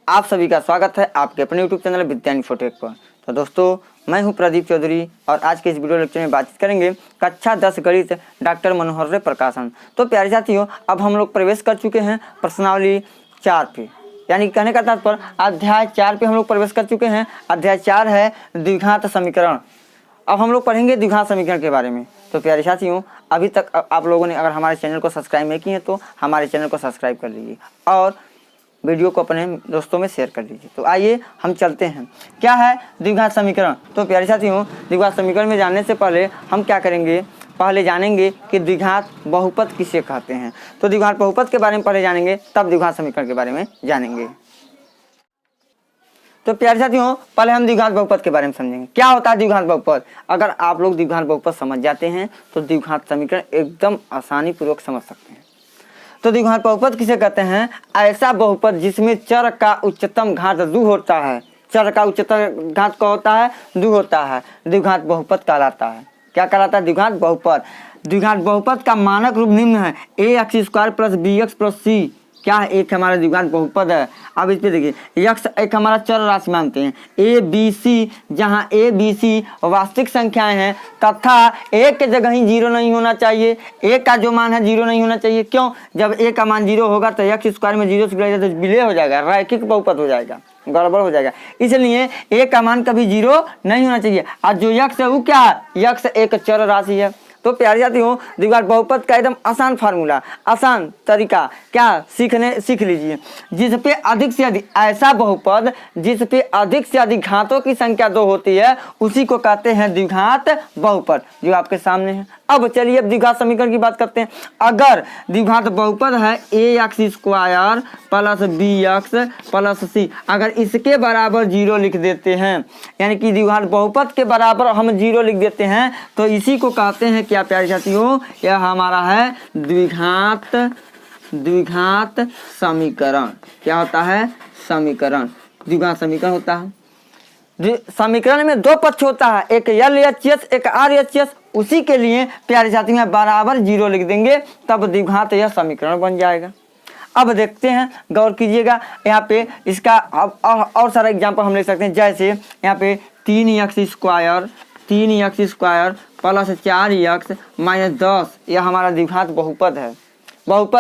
आप सभी का स्वागत है आपके अपने YouTube चैनल विद्या इन्फोटेक पर। तो दोस्तों, मैं हूं प्रदीप चौधरी और आज के इस वीडियो लेक्चर में बातचीत करेंगे कक्षा 10 गणित डॉक्टर मनोहर रे प्रकाशन। तो प्यारे साथियों, अब हम लोग प्रवेश कर चुके हैं प्रश्नावली 4 पे, यानी कहने का तात्पर्य अध्याय 4 पे हम लोग प्रवेश कर चुके हैं। अध्याय 4 है द्विघात समीकरण। अब हम लोग पढ़ेंगे द्विघात समीकरण के बारे में। तो प्यारे साथियों, अभी तक आप लोगों ने अगर हमारे चैनल को सब्सक्राइब नहीं किए हैं तो हमारे चैनल को सब्सक्राइब कर लीजिए और वीडियो को अपने दोस्तों में शेयर कर दीजिए। तो आइए हम चलते हैं, क्या है द्विघात समीकरण। तो प्यारे साथियों, द्विघात समीकरण में जानने से पहले हम क्या करेंगे, पहले जानेंगे कि द्विघात बहुपद किसे कहते हैं। तो द्विघात बहुपद के बारे में पहले जानेंगे, तब द्विघात समीकरण के बारे में जानेंगे। तो प्यारे साथियों, पहले हम द्विघात बहुपद के बारे में समझेंगे क्या होता है द्विघात बहुपद। अगर आप लोग द्विघात बहुपद समझ जाते हैं तो द्विघात समीकरण एकदम आसानी पूर्वक समझ सकते हैं। तो द्विघात बहुपद किसे कहते हैं? ऐसा बहुपद जिसमें चर का उच्चतम घात 2 होता है। चर का उच्चतम घात क्या होता है? 2 होता है। द्विघात बहुपद कहलाता है। क्या कहलाता है? द्विघात बहुपद। द्विघात बहुपद का मानक रूप निम्न है: ax² + bx + c। क्या है? एक हमारा द्विघात बहुपद है। अब इस पे देखिए, यक्स एक हमारा चर राशि मानते हैं ए बी सी, जहाँ ए बी सी वास्तविक संख्याएं हैं तथा एक के जगह ही 0 नहीं होना चाहिए। एक का जो मान है 0 नहीं होना चाहिए। क्यों? जब एक का मान 0 होगा तो x² में 0 से विभाजित तो विलय हो जाएगा, रैखिक बहुपद हो जाएगा, गड़बड़ हो जाएगा। इसलिए एक का मान कभी 0 नहीं होना चाहिए। और जो यक्स है वो क्या है? यक्स एक चर राशि है। तो प्यारे साथियों, द्विघात बहुपद का एकदम आसान फार्मूला, आसान तरीका क्या सीख लीजिए। जिस पे अधिक से अधिक, ऐसा बहुपद जिस पे अधिक से अधिक घातों की संख्या 2 होती है उसी को कहते हैं द्विघात बहुपद, जो आपके सामने है। अब चलिए अब द्विघात समीकरण की बात करते हैं। अगर द्विघात बहुपद है ax² + bx + c, अगर इसके बराबर 0 लिख देते हैं, यानी कि द्विघात बहुपद के बराबर हम 0 लिख देते हैं, तो इसी को कहते हैं क्या प्यारे साथियों? यह हमारा है द्विघात समीकरण। क्या होता है? समीकरण, द्विघात समीकरण होता है। समीकरण में 2 पक्ष होता है, एक LHS एक RHS। उसी के लिए प्यारे साथी में बराबर 0 लिख देंगे, तब द्विघात यह समीकरण बन जाएगा। अब देखते हैं, गौर कीजिएगा यहाँ पे इसका और सारा एग्जाम्पल हम ले सकते हैं। जैसे यहाँ पे 3x² + 4x - 10, यह हमारा द्विघात बहुपद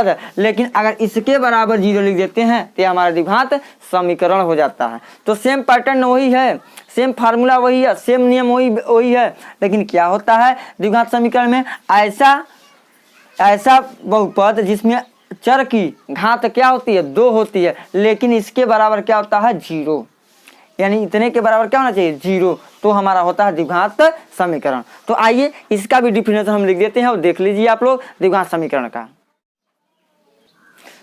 है, लेकिन अगर इसके बराबर 0 लिख देते हैं तो यह हमारा द्विघात समीकरण हो जाता है। तो सेम पैटर्न वही है, सेम फार्मूला वही है, सेम नियम वही है, लेकिन क्या होता है द्विघात समीकरण में? ऐसा बहुपद जिसमें चर की घात क्या होती है? 2 होती है, लेकिन इसके बराबर क्या होता है? 0, यानी इतने के बराबर क्या होना चाहिए? 0। तो हमारा होता है द्विघात समीकरण। तो आइए इसका भी डिफिनेशन हम लिख देते हैं और देख लीजिए आप लोग द्विघात समीकरण का।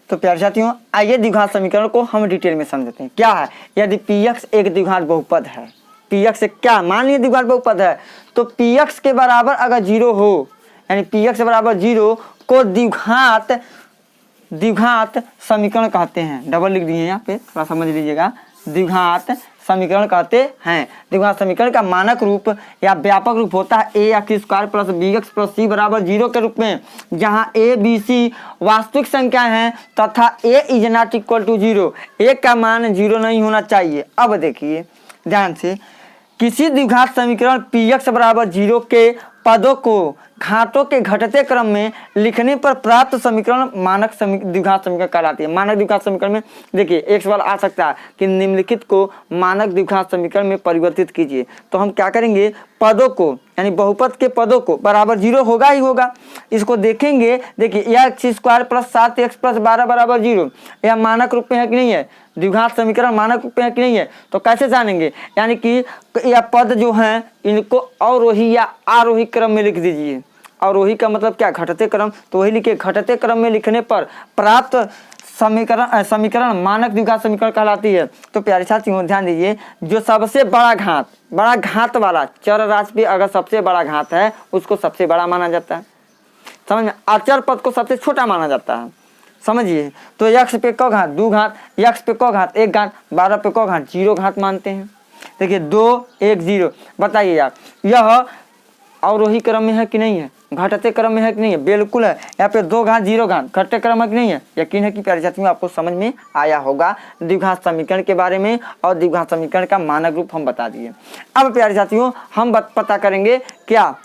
तो प्यारे साथियों, आइए द्विघात समीकरण को हम डिटेल में समझते हैं। क्या है? यदि px एक द्विघात बहुपद है, px एक क्या मान लीजिए द्विघात बहुपद है, तो px के बराबर अगर 0 हो, यानी px के बराबर 0 को द्विघात समीकरण कहते हैं। डबल लिख दिए यहाँ पे, थोड़ा समझ लीजिएगा। द्विघात समीकरण कहते हैं। द्विघात समीकरण का मानक रूप या व्यापक रूप होता है ax² + bx + c = 0 के रूप में, जहां a b c वास्तविक संख्या हैं तथा a ≠ 0, a का मान 0 नहीं होना चाहिए। अब देखिए ध्यान से, किसी द्विघात समीकरण px = 0 के पदों को घातों के घटते क्रम में लिखने पर प्राप्त समीकरण मानक द्विघात समीकरण कहलाती है। मानक द्विघात समीकरण में देखिए एक सवाल आ सकता है कि निम्नलिखित को मानक द्विघात समीकरण में परिवर्तित कीजिए। तो हम क्या करेंगे, पदों को यानी बहुपद के पदों को बराबर 0 होगा ही होगा। इसको देखेंगे, देखिए x² + 7x + 12 = 0, यह मानक रूप में है कि नहीं है? द्विघात समीकरण मानक रूप में है कि नहीं है? तो कैसे जानेंगे? यानी कि यह पद जो हैं इनको अवरोही या आरोही क्रम में लिख दीजिए। अवरोही का मतलब क्या? घटते क्रम, तो वही लिखिए। घटते क्रम में लिखने पर प्राप्त समीकरण मानक द्विघात समीकरण कहलाती है। तो प्यारे साथियों ध्यान दीजिए, जो सबसे बड़ा घात वाला चर राशि पे अगर सबसे बड़ा घात है उसको सबसे बड़ा माना जाता है, समझ में? अचर पद को सबसे छोटा माना जाता है, समझिए। तो x पे क घात 2 घात, x पे क घात 1 घात, 12 पे क घात 0 घात मानते हैं। देखिए 2 1 0, बताइए आप यह अवरोही क्रम में है कि नहीं है? घटते क्रम में है कि नहीं है? बिल्कुल है। यहाँ पे 2 घात 0 घात घटते क्रम है कि नहीं है? यकीन है कि प्यारे साथियों आपको समझ में आया होगा द्विघात समीकरण के बारे में, और द्विघात समीकरण का मानक रूप हम बता दिए। अब प्यारे साथियों हम पता करेंगे क्या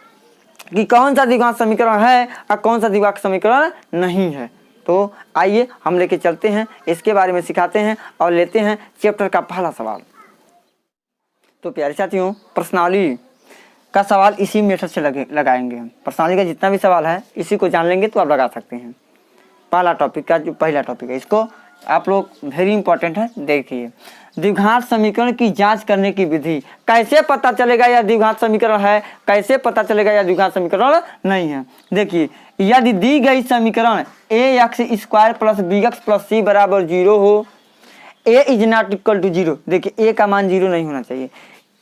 कि कौन सा द्विघात समीकरण है और कौन सा द्विघात समीकरण नहीं है। तो आइए हम लेके चलते हैं, इसके बारे में सिखाते हैं और लेते हैं चैप्टर का पहला सवाल। तो प्यारे साथियों प्रश्नावली का सवाल इसी मेथड से लगाएंगे हम। प्रश्नावली का जितना भी सवाल है इसी को जान लेंगे तो आप लगा सकते हैं। पहला टॉपिक का जो पहला टॉपिक है इसको आप लोग वेरी इंपॉर्टेंट है, देखिए द्विघात समीकरण की जांच करने की विधि। कैसे पता चलेगा यह द्विघात समीकरण है, कैसे पता चलेगा यह द्विघात समीकरण नहीं है। देखिए यदि दी गई समीकरण ax² + bx + c = 0 हो, a is not equal to 0, देखिए a का मान 0 नहीं होना चाहिए,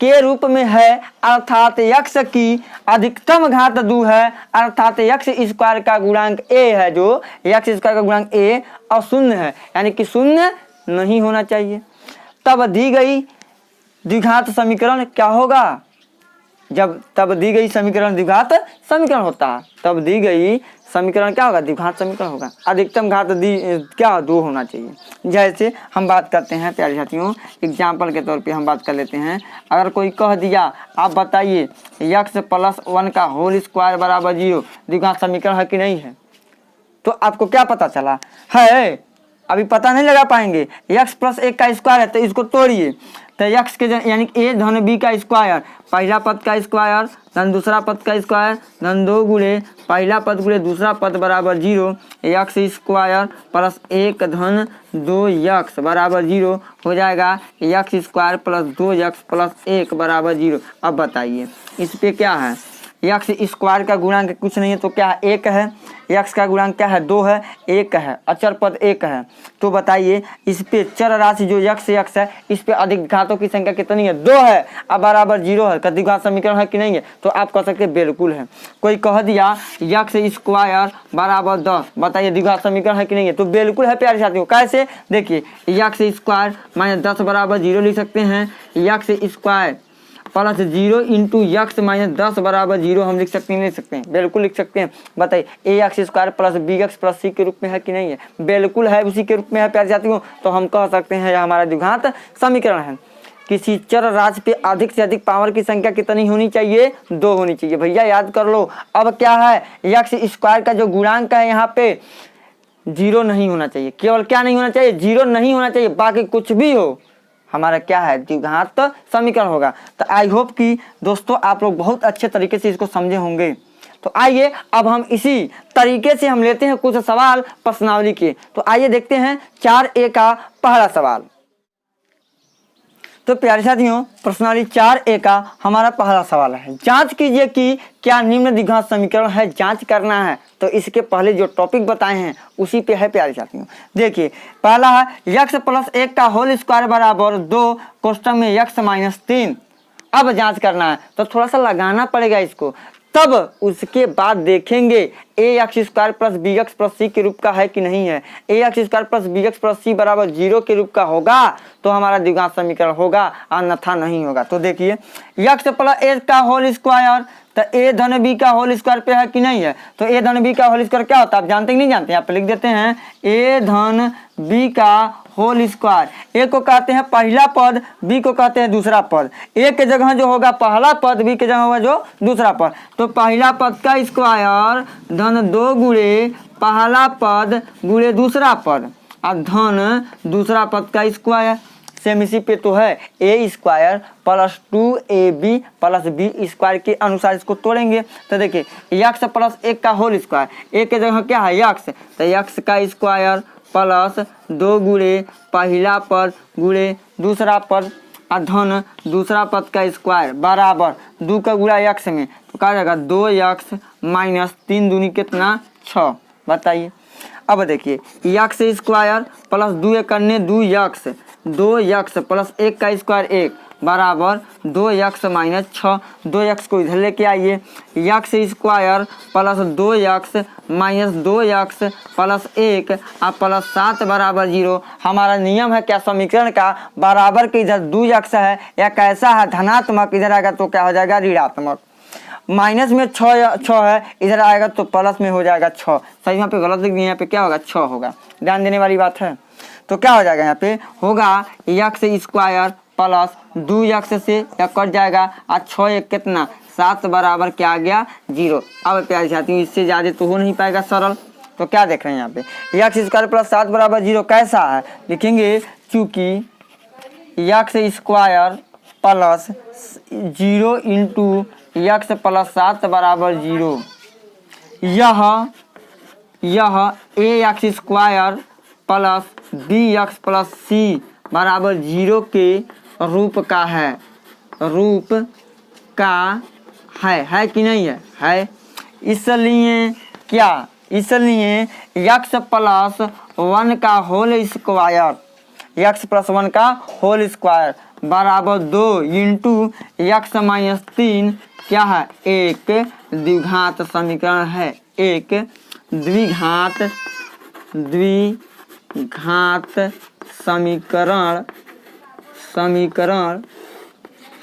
के रूप में है अर्थात x की अधिकतम घात 2 है, अर्थात x² का गुणांक a है, जो x² का गुणांक a और शून्य है, यानी कि शून्य नहीं होना चाहिए। तब दी गई द्विघात समीकरण क्या होगा? तब दी गई समीकरण द्विघात समीकरण होता है। तब दी गई समीकरण क्या होगा? द्विघात समीकरण होगा। अधिकतम घात क्या 2 होना चाहिए। जैसे हम बात करते हैं प्यारे साथियों, एग्जाम्पल के तौर पे हम बात कर लेते हैं। अगर कोई कह दिया आप बताइए x + 1 का होल स्क्वायर बराबर 0 द्विघात समीकरण है कि नहीं है? तो आपको क्या पता चला है? अभी पता नहीं लगा पाएंगे। x + 1 का स्क्वायर है तो इसको तोड़िए, तो x के यानी a धन b का स्क्वायर, पहला पद का स्क्वायर धन दूसरा पद का स्क्वायर धन 2 गुणे पहला पद गुणे दूसरा पद बराबर 0, x² + 1 धन 2x बराबर 0 हो जाएगा x² + 2x + 1 बराबर 0। अब बताइए इस पे क्या है? x² का गुणांक कुछ नहीं है तो क्या है? 1 है। x का गुणांक क्या है? 2 है, 1 है, अचर पद 1 है। तो बताइए इस पे चर राशि जो x है इस पे अधिक घातों की संख्या कितनी है? 2 है, अब बराबर 0 है। द्विघात समीकरण है कि नहीं है? तो आप कह सकते हैं बिल्कुल है। कोई कह दिया x² बराबर 10, बताइए द्विघात समीकरण है कि नहीं है? तो बिल्कुल है प्यारे साथियों। कैसे? देखिए x² - 10 बराबर 0 लिख सकते हैं, x² + 0 × x - 10 बराबर 0 हम लिख सकते हैं, बिल्कुल लिख सकते हैं। बताइए ax² + bx + c के रूप में है कि नहीं है? बिल्कुल है, उसी के रूप में है प्यारे साथियों। तो हम कह सकते हैं यह हमारा द्विघात समीकरण है। किसी चर राशि पे अधिक से अधिक पावर की संख्या कितनी होनी चाहिए? 2 होनी चाहिए। भैया याद कर लो। अब क्या है? x² का जो गुणांक है यहाँ पे 0 नहीं होना चाहिए। केवल क्या नहीं होना चाहिए? 0 नहीं होना चाहिए, बाकी कुछ भी हो हमारा क्या है? द्विघात समीकरण होगा। तो आई होप कि दोस्तों आप लोग बहुत अच्छे तरीके से इसको समझे होंगे। तो आइए अब हम इसी तरीके से हम लेते हैं कुछ सवाल प्रश्नावली के। तो आइए देखते हैं 4A का पहला सवाल। तो प्यारे साथियों प्रश्नावली 4A का हमारा पहला सवाल है, जांच कीजिए कि क्या निम्न द्विघात समीकरण है। जांच करना है तो इसके पहले जो टॉपिक बताए हैं उसी पे है प्यारे साथियों। देखिए पहला है x + 1 का होल स्क्वायर बराबर 2 कोष्टक में x - 3। अब जांच करना है तो थोड़ा सा लगाना पड़ेगा इसको, तब उसके बाद देखेंगे ax² + bx + c के रूप का है कि नहीं है। ax² + bx + c बराबर 0 के रूप का होगा तो हमारा द्विघात समीकरण होगा, अन्यथा नहीं होगा। तो देखिए x + 1 का होल स्क्वायर तो a धन b का होल स्क्वायर पे है कि नहीं है। तो a धन b का होल स्क्वायर क्या होता है आप जानते कि नहीं जानते? यहाँ पे लिख देते हैं a धन b का होल स्क्वायर। ए को कहते हैं पहला पद, बी को कहते हैं दूसरा पद। ए के जगह जो होगा पहला पद, बी के जगह होगा जो दूसरा पद। तो पहला पद का स्क्वायर धन 2 गुणे पहला पद गुणे दूसरा पद और धन दूसरा पद का स्क्वायर। सेम इसी पे तो है a² + 2ab + b² के अनुसार इसको तोड़ेंगे। तो देखिए x + 1 का होल स्क्वायर, a के जगह क्या है x, तो x का स्क्वायर प्लस 2 गुणे पहला पद गुणे दूसरा पद और धन दूसरा पद का स्क्वायर बराबर 2 का गुणा x में तो क्या जाएगा 2x - 3 दूनी कितना 6। बताइए अब देखिए x² + 2 करने 2x 2x + 1 का स्क्वायर 1 बराबर 2x - 6। 2x को इधर लेके आइए, x² + 2x - 2x + 1 और +7 बराबर 0। हमारा नियम है क्या समीकरण का, बराबर के इधर 2x है या कैसा है धनात्मक, इधर आएगा तो क्या हो जाएगा ऋणात्मक। माइनस में 6 है, इधर आएगा तो प्लस में हो जाएगा 6। सही यहाँ पे गलत लिख दिया, यहाँ पे क्या होगा 6 होगा, ध्यान देने वाली बात है। तो क्या हो जाएगा यहाँ पे होगा एक्स स्क्वायर प्लस 2x से कट जाएगा और 6 एक कितना 7 बराबर क्या आ गया 0। अब प्यारी साथियों इससे ज़्यादा तो हो नहीं पाएगा सरल। तो क्या देख रहे हैं यहाँ पे एक्स स्क्वायर प्लस 7 बराबर 0 कैसा है, लिखेंगे चूँकि x square plus 0 into x plus 7 बराबर 0, यह a x square plus b x plus c बराबर 0 के रूप का है, रूप का है कि नहीं है। इसलिए क्या, इसलिए एक्स प्लस 1 का होल स्क्वायर, एक्स प्लस 1 का होल स्क्वायर बराबर 2 इंटू एक्स माइनस 3 क्या है, एक द्विघात समीकरण है, एक द्विघात समीकरण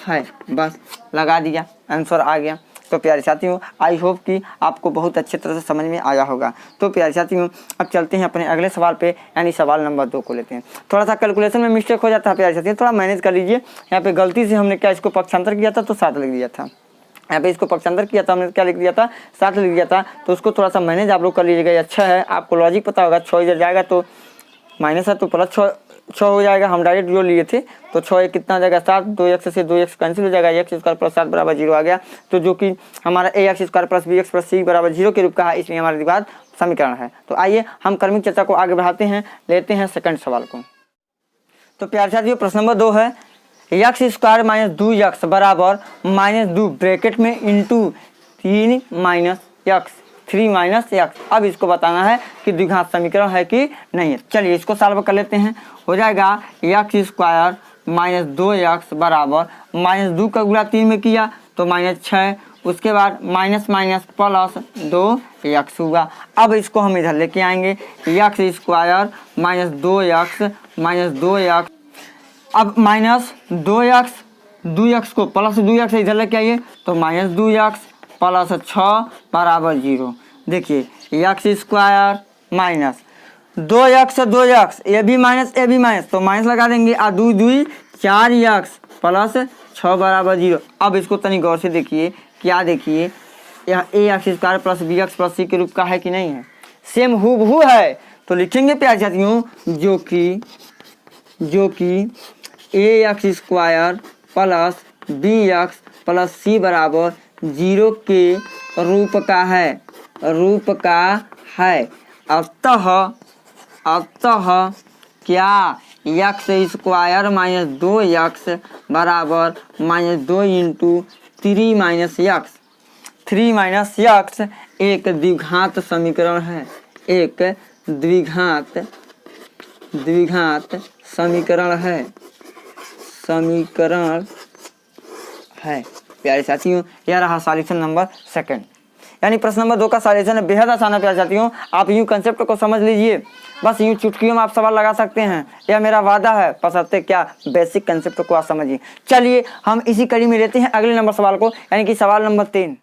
है। बस लगा दिया, आंसर आ गया। तो प्यारे साथियों आई होप कि आपको बहुत अच्छी तरह से समझ में आया होगा। तो प्यारे साथियों अब चलते हैं अपने अगले सवाल पे, यानी सवाल नंबर 2 को लेते हैं। थोड़ा सा कैलकुलेशन में मिस्टेक हो जाता है प्यारे साथियों, थोड़ा मैनेज कर लीजिए। यहाँ पे गलती से हमने क्या इसको पक्षांतर किया था तो 7 लिख दिया था, यहाँ पे इसको पक्षांतर किया था हमने क्या लिख दिया था 7 लिख दिया था। तो उसको थोड़ा सा मैनेज आप लोग कर लीजिएगा, अच्छा है आपको लॉजिक पता होगा। 6 इधर जाएगा तो माइनस है तो प्लस 6 हो जाएगा, हम डायरेक्ट जो लिए थे। तो 6 एक कितना हो जाएगा 7, 2x से 2x कैंसिल हो जाएगा, एक्स स्क्वायर प्लस 7 बराबर 0 आ गया। तो जो कि हमारा a x square plus b x plus c बराबर 0 के रूप का है, इसलिए हमारा द्विघात समीकरण है। तो आइए हम क्रमिक चर्चा को आगे बढ़ाते हैं, लेते हैं सेकंड सवाल को। तो प्यारे साथियों प्रश्न नंबर 2 है एक्स स्क्वायर माइनस 2x बराबर -2 ब्रैकेट में इंटू 3 माइनस एक्स। अब इसको बताना है कि द्विघात समीकरण है कि नहीं है। चलिए इसको सॉल्व कर लेते हैं। हो जाएगा एक्स स्क्वायर माइनस 2x बराबर -2 का गुणा 3 में किया तो -6, उसके बाद माइनस माइनस प्लस 2x हुआ। अब इसको हम इधर लेके आएंगे एक्स स्क्वायर माइनस 2x अब माइनस 2x को प्लस 2x इधर लेके आइए तो -2x प्लस 6 बराबर 0। देखिए एक्स स्क्वायर माइनस 2x ये भी माइनस तो माइनस लगा देंगे और 2 2 4x प्लस 6 बराबर 0। अब इसको तनी गौर से देखिए, क्या देखिए यह a x square plus b x plus c के रूप का है कि नहीं है, सेम हूबहू है। तो लिखेंगे प्यारे साथियों जो कि a x square plus b x plus c बराबर 0 के रूप का है। अतः क्या एक्स स्क्वायर माइनस 2x बराबर -2 इंटू 3 माइनस एक्स एक द्विघात समीकरण है, एक द्विघात समीकरण है। प्यारे साथियों यह रहा सॉल्यूशन नंबर 2। यानी प्रश्न नंबर 2 का सॉल्यूशन बेहद आसान है प्यारे साथियों। आप यूँ कंसेप्ट को समझ लीजिए, बस यूँ चुटकियों में आप सवाल लगा सकते हैं, यह मेरा वादा है। बशर्ते क्या बेसिक कंसेप्ट को आप समझिए। चलिए हम इसी कड़ी में लेते हैं अगले नंबर सवाल को, यानी कि सवाल नंबर 3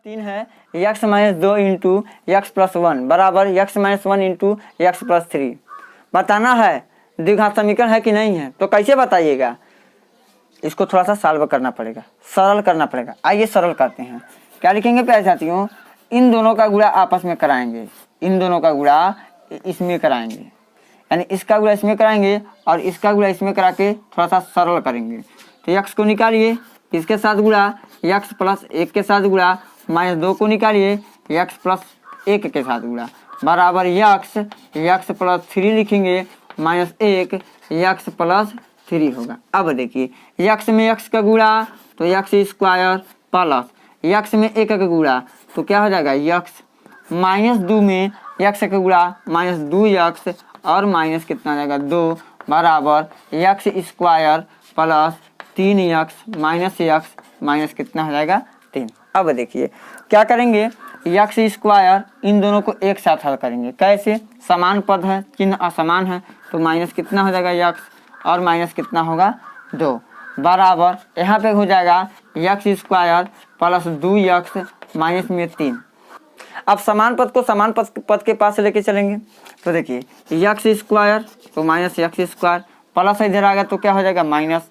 है x minus 2 into x plus 1 बराबर x minus 1 into x plus 3। बताना है द्विघात समीकरण है कि नहीं है। तो कैसे बताइएगा, इसको थोड़ा सा सॉल्व करना पड़ेगा, सरल करना पड़ेगा। आइए सरल करते हैं। क्या लिखेंगे प्यारे साथियों, इन दोनों का गुणा आपस में कराएंगे, इन दोनों का गुणा इसमें कराएंगे, यानी इसका गुणा इसमें कराएंगे और इसका गुणा इसमें करा के थोड़ा सा सरल करेंगे। तो एक्स को निकालिए, इसके साथ गुणा एक्स प्लस 1 के साथ गुणा, -2 को निकालिए एक्स प्लस 1 के साथ गुणा बराबर एक्स प्लस 3 लिखेंगे -1 एक्स प्लस 3 होगा। अब देखिए एक्स में एक्स का गुणा तो एक्स स्क्वायर प्लस एक्स में 1 का गुणा तो क्या हो जाएगा एक्स, -2 में एक्स का गुणा -2x और माइनस कितना आ जाएगा 2 बराबर x square plus 3x minus x minus कितना हो जाएगा 3। अब देखिए क्या करेंगे, एक्स स्क्वायर इन दोनों को एक साथ हल करेंगे। कैसे, समान पद है, चिन्ह असमान है, तो माइनस कितना हो जाएगा एक्स और माइनस कितना होगा 2 बराबर यहाँ पे हो जाएगा x square plus 2x minus में 3। अब समान पद को समान पद के पास लेके चलेंगे तो देखिए x स्क्वायर तो माइनस एक्स स्क्वायर प्लस इधर आ गया तो क्या हो जाएगा माइनस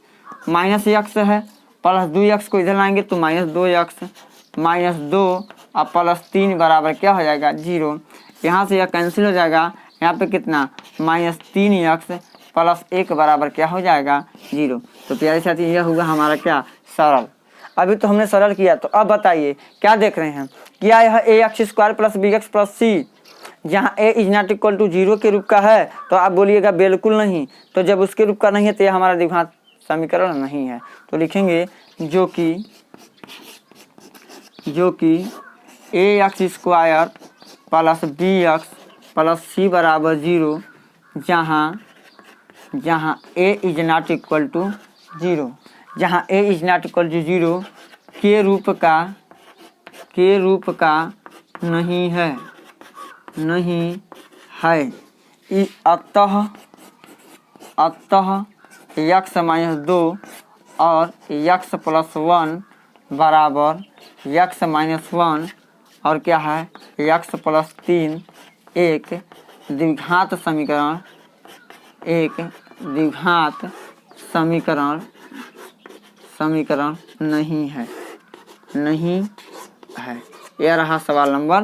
एक्स है, प्लस 2x को इधर लाएंगे तो माइनस 2x माइनस 2 अब प्लस 3 बराबर क्या हो जाएगा 0। यहाँ से यह कैंसिल हो जाएगा, यहाँ पे कितना माइनस 3x प्लस 1 बराबर क्या हो जाएगा 0। तो प्यारे साथी यह होगा हमारा क्या सरल। अभी तो हमने सरल किया, तो अब बताइए क्या देख रहे हैं, क्या यह ax square plus bx plus c जहाँ a is not equal to 0 के रूप का है? तो आप बोलिएगा बिल्कुल नहीं। तो जब उसके रूप का नहीं है तो यह हमारा द्विघात समीकरण नहीं है। तो लिखेंगे जो कि ax square plus bx plus c बराबर 0 जहाँ a is not equal to 0, जहाँ a is not equal to 0 के रूप का नहीं है। अतः x माइनस 2 और x प्लस 1 बराबर x माइनस 1 और क्या है x प्लस 3 एक द्विघात समीकरण नहीं है। यह रहा सवाल नंबर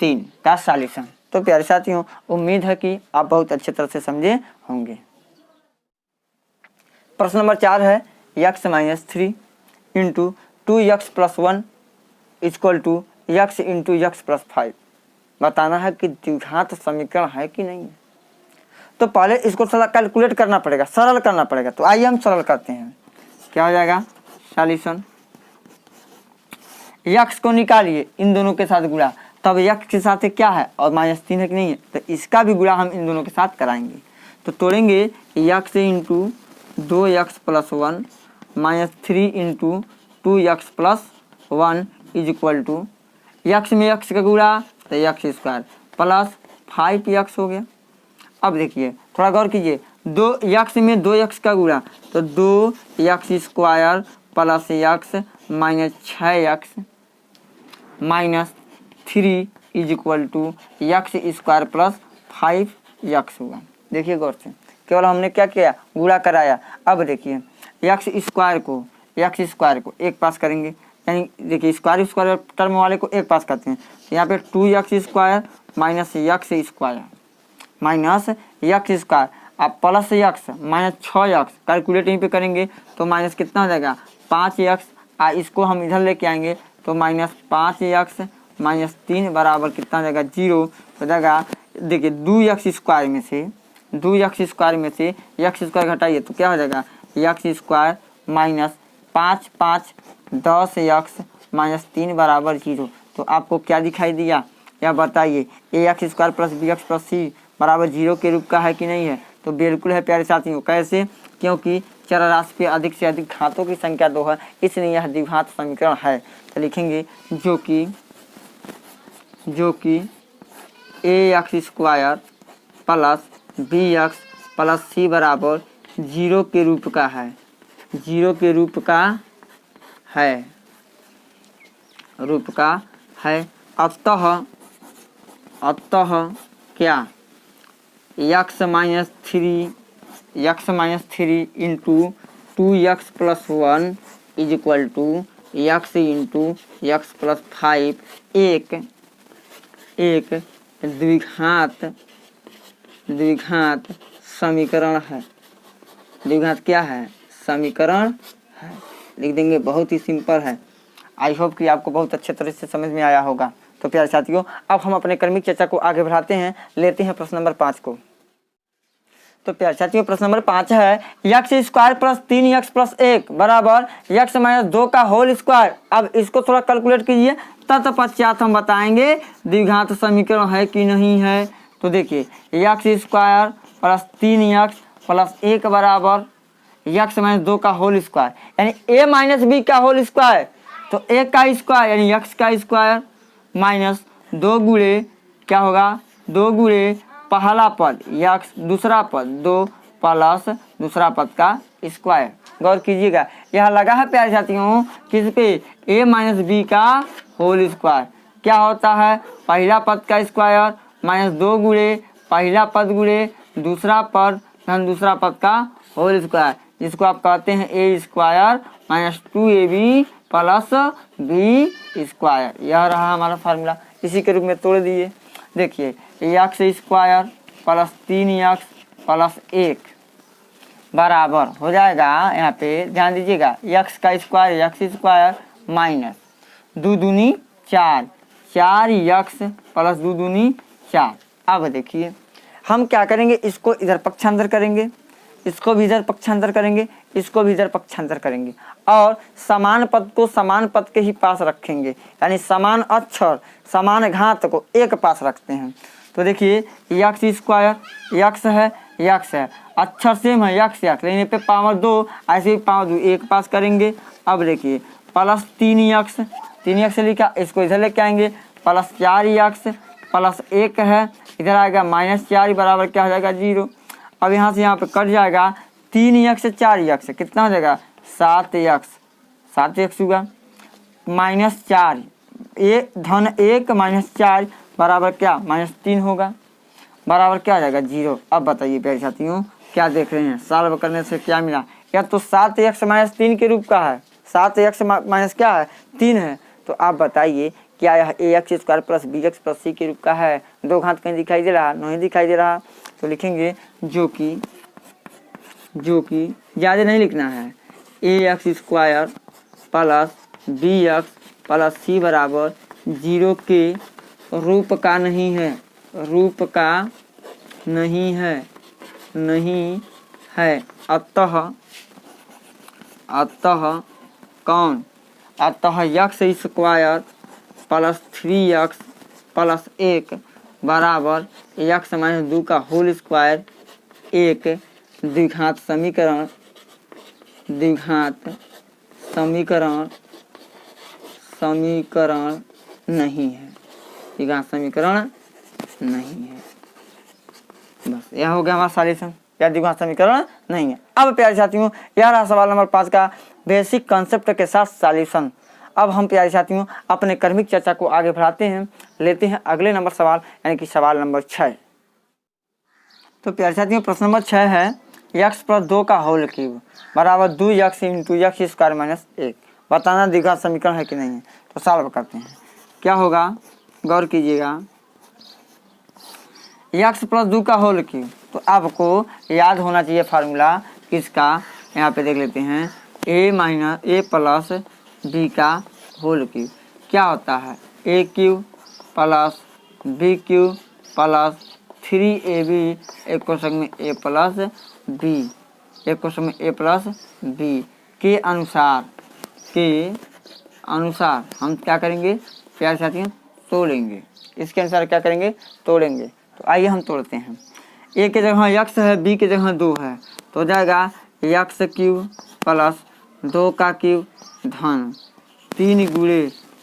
3 का सॉल्यूशन। तो प्यारे साथियों, उम्मीद है कि आप बहुत अच्छे तरह से समझे होंगे। प्रश्न नंबर 4 है x minus 3 into 2x plus 1 equal to x into x plus 5। बताना है कि द्विघात समीकरण है कि नहीं है। तो पहले इसको थोड़ा कैलकुलेट करना पड़ेगा, सरल करना पड़ेगा। तो आइए हम सरल करते हैं। क्या हो जाएगा सॉल्यूशन, x को निकालिए, इन दोनों के साथ गुणा, तब x के साथ क्या है और माइनस 3 है कि नहीं है, तो इसका भी गुणा हम इन दोनों के साथ कराएंगे। तो तोड़ेंगे x into 2x plus 1 minus 3 into 2x plus 1 is equal to x में x का गुणा तो x स्क्वायर प्लस 5x हो गया। अब देखिए थोड़ा गौर कीजिए, 2x में 2x का गुणा तो 2x square plus x minus 6x minus 3 is equal to x square plus 5x होगा। देखिए गौर से, केवल हमने क्या किया गुणा कराया। अब देखिए x स्क्वायर को एक पास करेंगे, यानी देखिए स्क्वायर टर्म वाले को एक पास करते हैं। तो यहाँ पे 2x square minus x square अब plus x minus 6x calculate यहीं पे करेंगे तो माइनस कितना हो जाएगा 5x। इसको हम इधर लेके आएंगे तो माइनस 5x माइनस 3 बराबर कितना हो जाएगा 0 हो जाएगा। देखिए 2x स्क्वायर में से x स्क्वायर घटाइए तो क्या हो जाएगा x square minus 5 10x minus 3 बराबर 0। तो आपको क्या दिखाई दिया या बताइए, ax square plus bx plus c बराबर 0 के रूप का है कि नहीं है? तो बिल्कुल है प्यारे साथियों। कैसे? क्योंकि चरराशि पे अधिक से अधिक घातों की संख्या 2 है, इसलिए यह द्विघात समीकरण है। तो लिखेंगे जो कि ax square plus bx plus c बराबर 0 के रूप का है। अतः क्या x minus 3 into 2x plus 1 is equal to x into x plus 5 एक द्विघात समीकरण है। द्विघात क्या है? समीकरण है। लिख देंगे, बहुत ही सिंपल है। आई होप कि आपको बहुत अच्छे तरह से समझ में आया होगा। तो प्यारे साथियों, अब हम अपने क्रमिक चर्चा को आगे बढ़ाते हैं, लेते हैं प्रश्न नंबर 5 को। तो प्यारे साथियों, प्रश्न नंबर 5 है x square plus 3x plus 1 बराबर x माइनस 2 का होल स्क्वायर। अब इसको थोड़ा कैलकुलेट कीजिए, तत्पश्चात हम बताएंगे द्विघात समीकरण है कि नहीं है। तो देखिए x square plus 3x plus 1 बराबर x माइनस 2 का होल स्क्वायर, यानी a माइनस b का होल स्क्वायर। तो a का स्क्वायर यानी x का स्क्वायर माइनस 2 गुणे क्या होगा 2 गुणे पहला पद x दूसरा पद 2 प्लस दूसरा पद का स्क्वायर। गौर कीजिएगा, यह लगा है प्यारे साथियों किस पे, a माइनस बी का होल स्क्वायर। क्या होता है, पहला पद का स्क्वायर माइनस 2 गुणे पहला पद गुणे दूसरा पद धन दूसरा पद का होल स्क्वायर, जिसको आप कहते हैं a square minus 2ab plus b square. यह रहा हमारा फार्मूला, इसी के रूप में तोड़ दिए। देखिए x square plus 3x plus 1 बराबर हो जाएगा, यहाँ पे ध्यान दीजिएगा, एक्स का स्क्वायर एक्स स्क्वायर माइनस 2 दूनी 4 4x प्लस 2 दूनी 4। अब देखिए हम क्या करेंगे, इसको इधर पक्षांतर करेंगे, इसको भी इधर पक्षांतर करेंगे, इसको भी इधर पक्षांतर करेंगे और समान पद को समान पद के ही पास रखेंगे, यानी समान अक्षर समान घात को एक पास रखते हैं। तो देखिए एक्स स्क्वायर एक्स है, अक्षर सेम है एक्स लेकिन पे पावर 2, ऐसे ही पावर 2 एक पास करेंगे। अब देखिए प्लस 3x लिखा, इसको इधर लेके आएंगे, प्लस 4x प्लस 1 है, इधर आएगा माइनस 4 बराबर क्या हो जाएगा 0। अब यहाँ से यहाँ पे कट जाएगा 3x 4x कितना हो जाएगा 7x होगा, माइनस 4 धन 1 माइनस 4 बराबर क्या -3 होगा, बराबर क्या आ जाएगा 0। अब बताइए प्यारे साथियों क्या देख रहे हैं, सॉल्व करने से क्या मिला, या तो 7x माइनस 3 के रूप का है, 7x माइनस क्या है 3 है। तो आप बताइए क्या यह ax square plus bx plus c के रूप का है। दो घात कहीं दिखाई दे रहा, नहीं दिखाई दे रहा, तो लिखेंगे जो कि ज़्यादा नहीं लिखना है, ax square plus bx plus c बराबर 0 के रूप का नहीं है, रूप का नहीं है। अतः x square plus 3x plus 1 बराबर x माइनस 2 का होल स्क्वायर एक द्विघात समीकरण नहीं है, द्विघात समीकरण नहीं है। बस यह हो गया हमारा सॉल्यूशन, या द्विघात समीकरण नहीं है। अब प्यारे साथियों यह रहा सवाल नंबर 5 का बेसिक कंसेप्ट के साथ सॉल्यूशन। अब हम प्यारे साथियों अपने क्रमिक चर्चा को आगे बढ़ाते हैं, लेते हैं अगले नंबर सवाल, यानी कि सवाल नंबर 6। तो प्यारे साथियों प्रश्न नंबर 6 है x प्लस 2 का होल क्यूब बराबर 2x into x square minus 1, बताना द्विघात समीकरण है कि नहीं है। तो सॉल्व करते हैं, क्या होगा गौर कीजिएगा, x प्लस 2 का होल क्यूब, तो आपको याद होना चाहिए फार्मूला किसका, यहाँ पे देख लेते हैं, a प्लस b का होल क्यूब क्या होता है, a cube plus b cube plus 3ab एक क्वेश्चन में a प्लस b, एक क्वेश्चन में a प्लस b के अनुसार हम क्या करेंगे प्यारे साथियों तोड़ेंगे, इसके अनुसार क्या करेंगे तोड़ेंगे। तो आइए हम तोड़ते हैं, a के जगह x है, b के जगह 2 है, तो हो जाएगा x क्यूब प्लस 2 का क्यूब धन 3 गुणे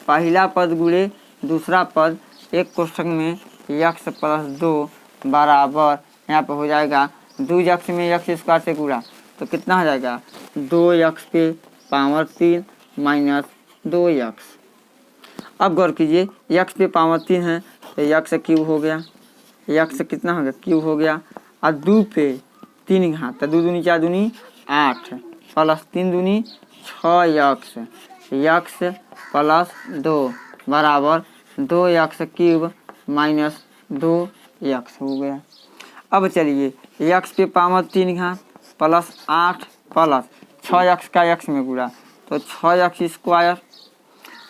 पहला पद गुणे दूसरा पद एक क्वेश्चन में x प्लस 2 बराबर यहाँ पे हो जाएगा 2x में x स्क्वायर से गुणा, तो कितना हो जाएगा 2x पे पावर 3 माइनस 2x। अब गौर कीजिए x पे पावर 3 है तो x क्यूब हो गया, x कितना हो गया क्यूब हो गया, और 2 पे 3 घात, तो 2 दूनी 4 दूनी 8 प्लस 3 दूनी 6x, x प्लस 2 बराबर 2x क्यूब माइनस 2x हो गया। अब चलिए x पे पावर 3 घात प्लस 8 प्लस 6x का x में गुणा, तो 6x स्क्वायर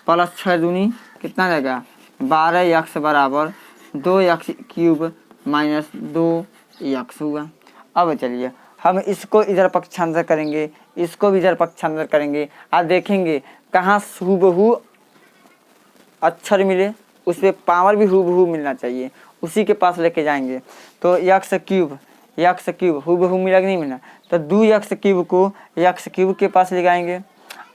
प्लस 6 दूनी कितना रहेगा 12x बराबर 2x क्यूब माइनस 2x हुआ। अब चलिए हम इसको इधर पक्षांतर करेंगे, इसको भी इधर पक्षांतर करेंगे, आप देखेंगे कहाँ हूबहू अक्षर मिले उस पर पावर भी हूबहू मिलना चाहिए, उसी के पास लेके जाएंगे। तो एक्स क्यूब हूबहू मिला कि नहीं मिला, तो 2x क्यूब को x क्यूब के पास ले जाएंगे,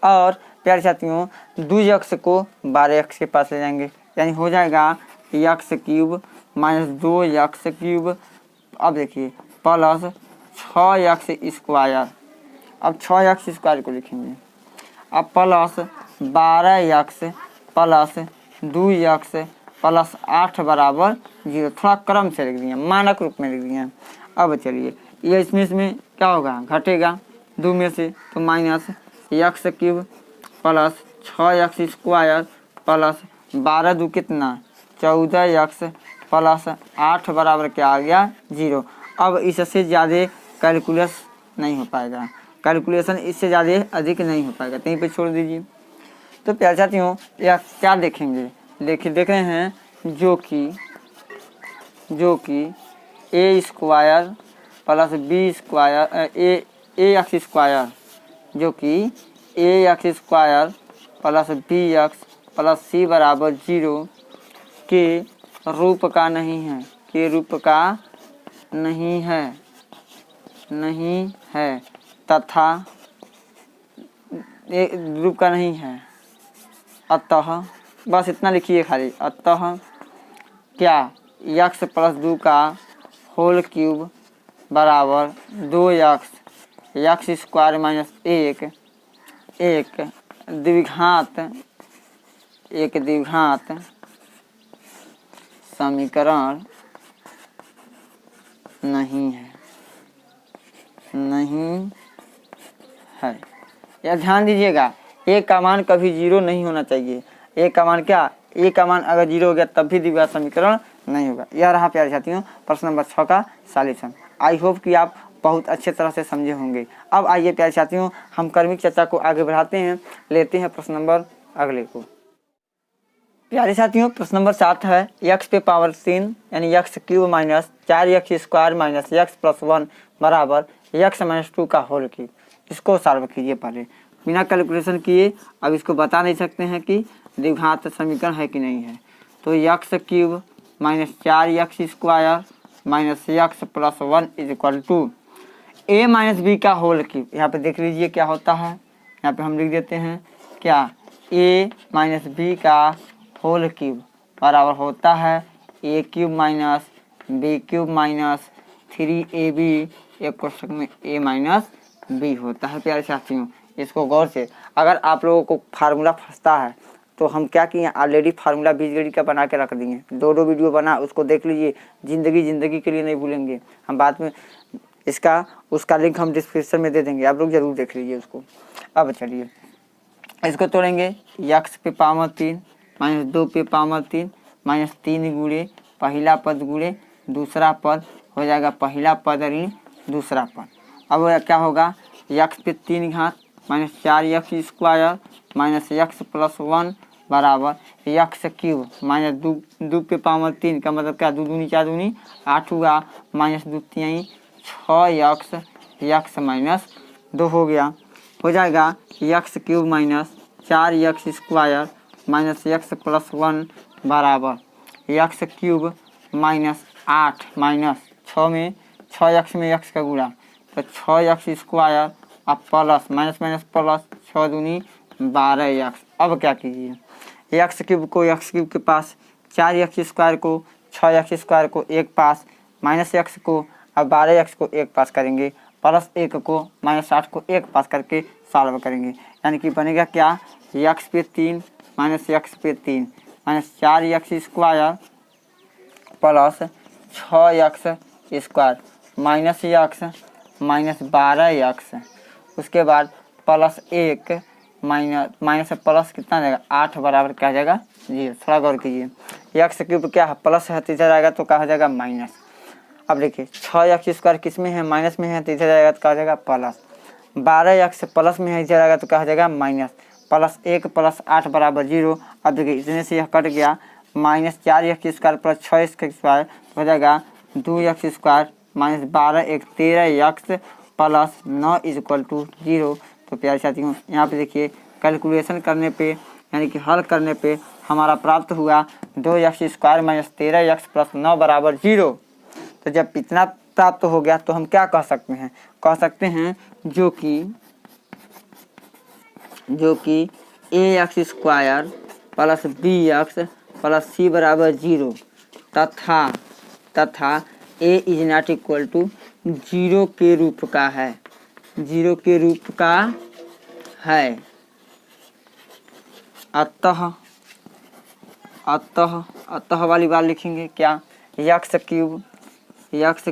और प्यारे साथियों 2x को 12x के पास ले जाएंगे, यानी हो जाएगा x cube minus 2x cube. अब देखिए प्लस 6x स्क्वायर, अब 6x स्क्वायर को लिखेंगे, अब plus 12x plus 2x plus 8 बराबर 0। थोड़ा क्रम से लिख दिए, मानक रूप में लिख दिए। अब चलिए ये इसमें क्या होगा, घटेगा 2 में से, तो minus x cube plus 6x square plus 12 2 कितना 14x प्लस 8 बराबर क्या आ गया 0। अब इससे ज़्यादा कैलकुलस नहीं हो पाएगा, कैलकुलेशन इससे ज़्यादा अधिक नहीं हो पाएगा, कहीं पे छोड़ दीजिए। तो प्यारे साथियों यह क्या देखेंगे, देख रहे हैं जो कि a square plus b square a x square, जो कि a x square plus b x plus c बराबर 0 के रूप का नहीं है, के रूप का नहीं है तथा रूप का नहीं है। अतः बस इतना लिखिए खाली, अतः क्या x प्लस 2 का होल क्यूब बराबर 2x स्क्वायर माइनस 1 एक द्विघात समीकरण नहीं है। यह ध्यान दीजिएगा, ए का मान कभी 0 नहीं होना चाहिए। ए का मान क्या, ए का मान अगर 0 हो गया तब भी द्विघात समीकरण नहीं होगा। यह रहा प्यारे साथियों प्रश्न नंबर 6 का सॉल्यूशन। आई होप कि आप बहुत अच्छे तरह से समझे होंगे। अब आइए प्यारे साथियों हम क्रमिक चर्चा को आगे बढ़ाते हैं, लेते हैं प्रश्न नंबर अगले को। प्यारे साथियों प्रश्न नंबर 7 है x पे पावर 3 यानी x cube minus 4x square minus x plus 1 बराबर x माइनस 2 का होल क्यूब। इसको सॉल्व कीजिए पहले बिना कैलकुलेशन किए। अब इसको बता नहीं सकते हैं कि द्विघात समीकरण है कि नहीं है। तो x cube minus 4x square minus x plus 1 is equal to a minus b का होल क्यूब। यहाँ पे देख लीजिए क्या होता है, यहाँ पे हम लिख देते हैं क्या, a माइनस बी का होल क्यूब बराबर होता है a cube minus b cube minus 3ab एक क्वेश्चन में a माइनस बी होता है। प्यारे साथियों इसको गौर से, अगर आप लोगों को फार्मूला फंसता है तो हम क्या किए, ऑलरेडी फार्मूला बीजगणित का बना के रख दिए, 2 वीडियो बना, उसको देख लीजिए। जिंदगी के लिए नहीं भूलेंगे हम, बाद में उसका लिंक हम डिस्क्रिप्शन में दे देंगे, आप लोग जरूर देख लीजिए उसको। अब चलिए इसको तोड़ेंगे, x पे पावर 3 माइनस 2 पे पावर 3 माइनस 3 गुणे पहला पद गुणे दूसरा पद हो जाएगा, पहला पद ऋण दूसरा पद। अब क्या होगा, x पे 3 घात minus 4x square minus x plus 1 बराबर x क्यूब माइनस 2 पे पावर 3 का मतलब क्या, 2 दूनी 4 दूनी 8 हुआ माइनस 2 3 6x माइनस 2 हो गया, हो जाएगा x cube minus 4x square minus x plus 1 बराबर x क्यूब माइनस 8 माइनस 6 में 6x में x का गुणा, तो 6x स्क्वायर अब प्लस माइनस माइनस प्लस 6 दूनी 12x। अब क्या कीजिए, x क्यूब को x क्यूब के पास, 4x स्क्वायर को 6x स्क्वायर को एक पास, माइनस x को अब 12x को एक पास करेंगे, प्लस 1 को माइनस 8 को एक पास करके सॉल्व करेंगे, यानी कि बनेगा क्या, x पे 3 माइनस x पे 3 minus 4x square plus 6x square minus x minus 12x, उसके बाद प्लस 1 माइनस से प्लस कितना जाएगा 8 बराबर क्या जाएगा 0। थोड़ा गौर कीजिए, x क्यूब क्या है, प्लस है तो इधर जाएगा तो कहा जाएगा माइनस। अब देखिए 6x स्क्वायर किस में है, माइनस में है तो इधर जाएगा तो कहा जाएगा प्लस, 12x प्लस में है इधर जाएगा तो कहा जाएगा माइनस, प्लस 1 प्लस 8 बराबर 0। अब देखिए इतने से यह कट गया, minus 4x square plus 6x square हो जाएगा 2x square minus 12 1 13x plus 9 is equal to 0। तो प्यारे साथियों यहाँ पे देखिए कैलकुलेशन करने पे यानी कि हल करने पे हमारा प्राप्त हुआ 2x square minus 13x plus 9 बराबर 0। तो जब इतना प्राप्त हो गया तो हम क्या कह सकते हैं, कह सकते हैं जो कि ax square plus bx plus c बराबर 0 तथा a is not equal to 0 के रूप का है, 0 के रूप का है। अतः अतः अतः वाली बात लिखेंगे क्या, x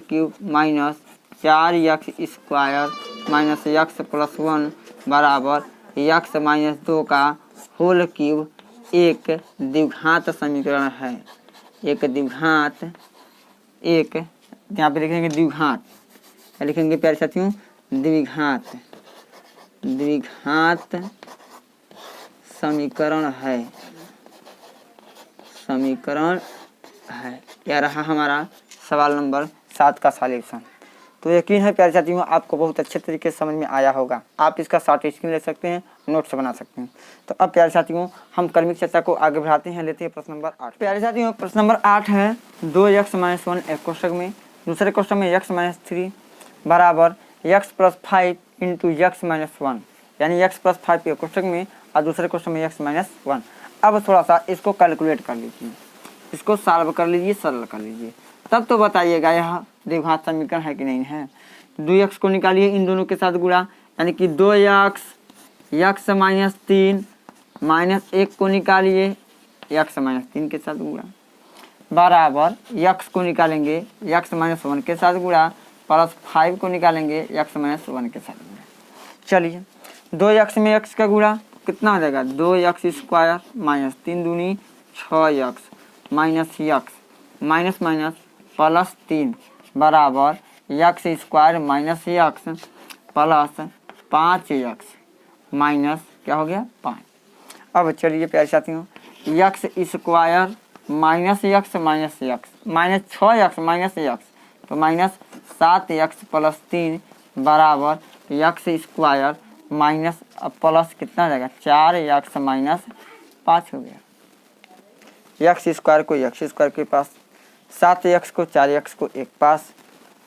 cube minus 4x² minus x plus 1 बराबर यक्स माइनस 2 का होल क्यूब एक द्विघात समीकरण है। एक द्विघात, एक यहाँ पे लिखेंगे द्विघात, लिखेंगे प्यारे साथियों द्विघात, द्विघात समीकरण है, समीकरण है। यह रहा हमारा सवाल नंबर 7 का सॉल्यूशन। तो यकीन है प्यारे साथियों आपको बहुत अच्छे तरीके से समझ में आया होगा। आप इसका शॉर्ट स्क्रीन ले सकते हैं, नोट्स बना सकते हैं। तो अब प्यारे साथियों हम क्रमिक चर्चा को आगे बढ़ाते हैं, लेते हैं प्रश्न नंबर 8। प्यारे साथियों प्रश्न नंबर 8 है 2x-1 एक कोष्ठक में, दूसरे कोष्ठक में x-3 बराबर x+5 इंटू x-1, यानी x+5 एक कोष्ठक में और दूसरे कोष्ठक में x-1। अब थोड़ा सा इसको कैलकुलेट कर लीजिए, इसको सॉल्व कर लीजिए, सरल कर लीजिए, तब तो बताइएगा यह द्विघात समीकरण है कि नहीं है। 2x को निकालिए इन दोनों के साथ गुणा, यानी कि 2x x-3 माइनस 1 को निकालिए x-3 के साथ गुणा बराबर x को निकालेंगे x-1 के साथ गुणा प्लस 5 को निकालेंगे x-1 के साथ गुणा। चलिए 2x में x का गुणा कितना हो जाएगा, 2x² माइनस 3 दूनी 6x minus x minus minus plus 3 बराबर x² minus x plus 5x minus क्या हो गया 5। अब चलिए प्यारे साथियों x² minus x minus x minus 6x minus x तो माइनस 7x प्लस 3 बराबर x² माइनस प्लस कितना हो जाएगा 4x माइनस 5 हो गया। x² को x² के पास, 7x को 4x को एक पास,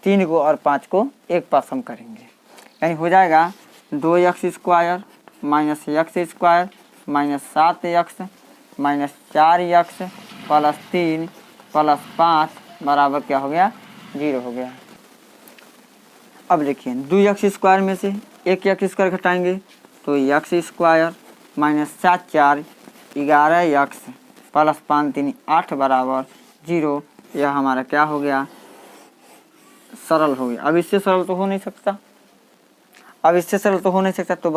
3 को और 5 को एक पास हम करेंगे, यानी हो जाएगा 2x² minus x² minus 7x minus 4x plus 3 plus 5 बराबर क्या हो गया 0 हो गया। अब देखिए 2x² में से एक x² घटाएंगे तो x² माइनस 7 4 11x प्लस 5 3 8 बराबर 0। यह हमारा क्या हो गया सरल हो गया। अब इससे सरल तो हो नहीं सकता, अब इससे सरल तो हो नहीं सकता। तो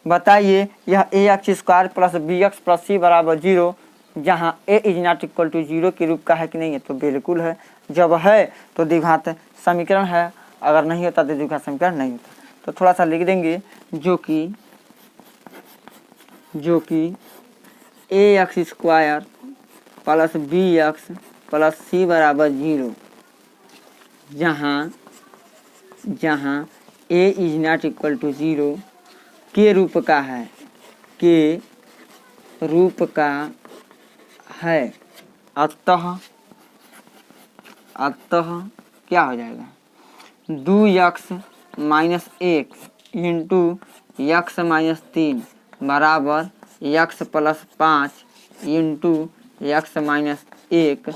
बताइए यह ax² plus bx plus c बराबर 0 जहाँ a is not equal to 0 के रूप का है कि नहीं है, तो बिल्कुल है। जब है तो द्विघात समीकरण है, अगर नहीं होता तो द्विघात समीकरण नहीं होता। तो थोड़ा सा लिख देंगे जो कि ax² plus bx plus c बराबर 0 जहाँ a is not equal to 0 के रूप का है, के रूप का है। अतः क्या हो जाएगा 2x minus 1 into x minus 3 बराबर x plus 5 into x minus 1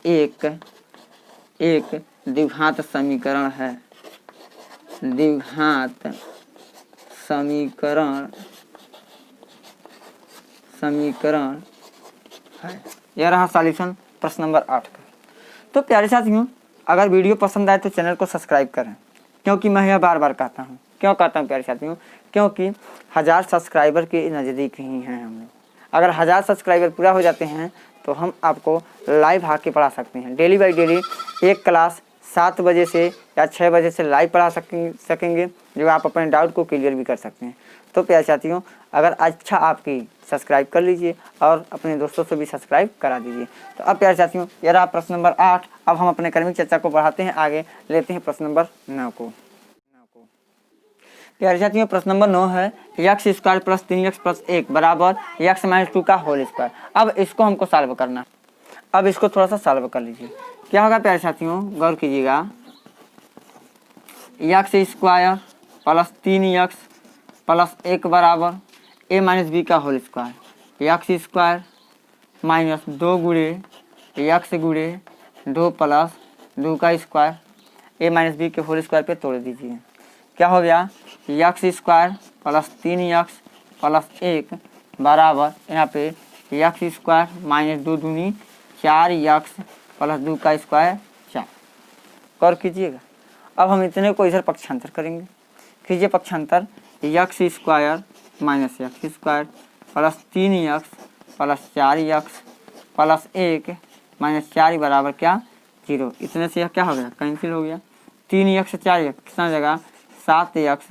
एक द्विघात समीकरण है, द्विघात समीकरण है। यह रहा सॉल्यूशन प्रश्न नंबर 8 का। तो प्यारे साथियों अगर वीडियो पसंद आए तो चैनल को सब्सक्राइब करें, क्योंकि मैं यह बार बार कहता हूँ। क्यों कहता हूँ प्यारे साथियों, क्योंकि 1000 सब्सक्राइबर के नज़दीक ही हैं हम लोग। अगर 1000 सब्सक्राइबर पूरा हो जाते हैं तो हम आपको लाइव आके पढ़ा सकते हैं। डेली बाई डेली एक क्लास 7 बजे से या 6 बजे से लाइव पढ़ा सकेंगे, जो आप अपने डाउट को क्लियर भी कर सकते हैं। तो प्यारे साथियों अगर अच्छा आपकी सब्सक्राइब कर लीजिए और अपने दोस्तों से भी सब्सक्राइब करा दीजिए। तो अब प्यारे साथियों यह रहा प्रश्न नंबर 8। अब हम अपने क्रमिक चर्चा को बढ़ाते हैं, आगे लेते हैं प्रश्न नंबर 9 को। प्यारे साथियों प्रश्न नंबर 9 है x² प्लस 3x प्लस 1 बराबर x माइनस 2 का होल स्क्वायर। अब इसको हमको सॉल्व करना है। अब इसको थोड़ा सा सॉल्व कर लीजिए। क्या होगा प्यारे साथियों, गौर कीजिएगा, x² प्लस 3x प्लस 1 बराबर a माइनस b का होल स्क्वायर, x² माइनस 2 गुणे x गुणे 2 प्लस 2 का स्क्वायर a माइनस b के होल स्क्वायर पे तोड़ दीजिए। क्या हो गया x² प्लस 3x प्लस 1 बराबर यहाँ पे यक्स स्क्वायर माइनस 2 दूनी 4 यक्स प्लस 2 का स्क्वायर 4 कर कीजिएगा। अब हम इतने को इधर पक्षांतर करेंगे। कीजिए पक्षांतर, x square minus x square plus 3 x plus 4 x plus 1 minus 4 बराबर क्या 0। इतने से यह क्या हो गया, कैंसिल हो गया। 3 यक्स 4 यक्स कितना जगह 7 यक्स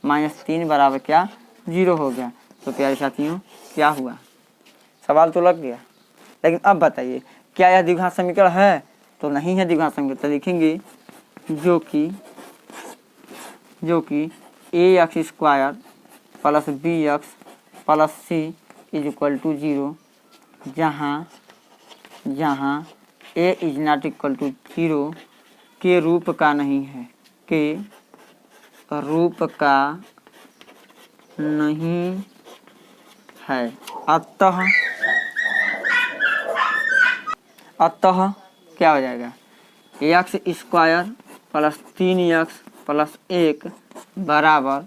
माइनस 3 बराबर क्या 0 हो गया। तो प्यारे साथियों क्या हुआ, सवाल तो लग गया। लेकिन अब बताइए क्या यह द्विघात समीकरण है, तो नहीं है द्विघात समीकरण। तो लिखेंगे जो कि a x square plus b x plus c is equal to 0, जहाँ a is not equal to 0 के रूप का नहीं है, के रूप का नहीं है। अतः क्या हो जाएगा, x square plus 3 x plus 1 बराबर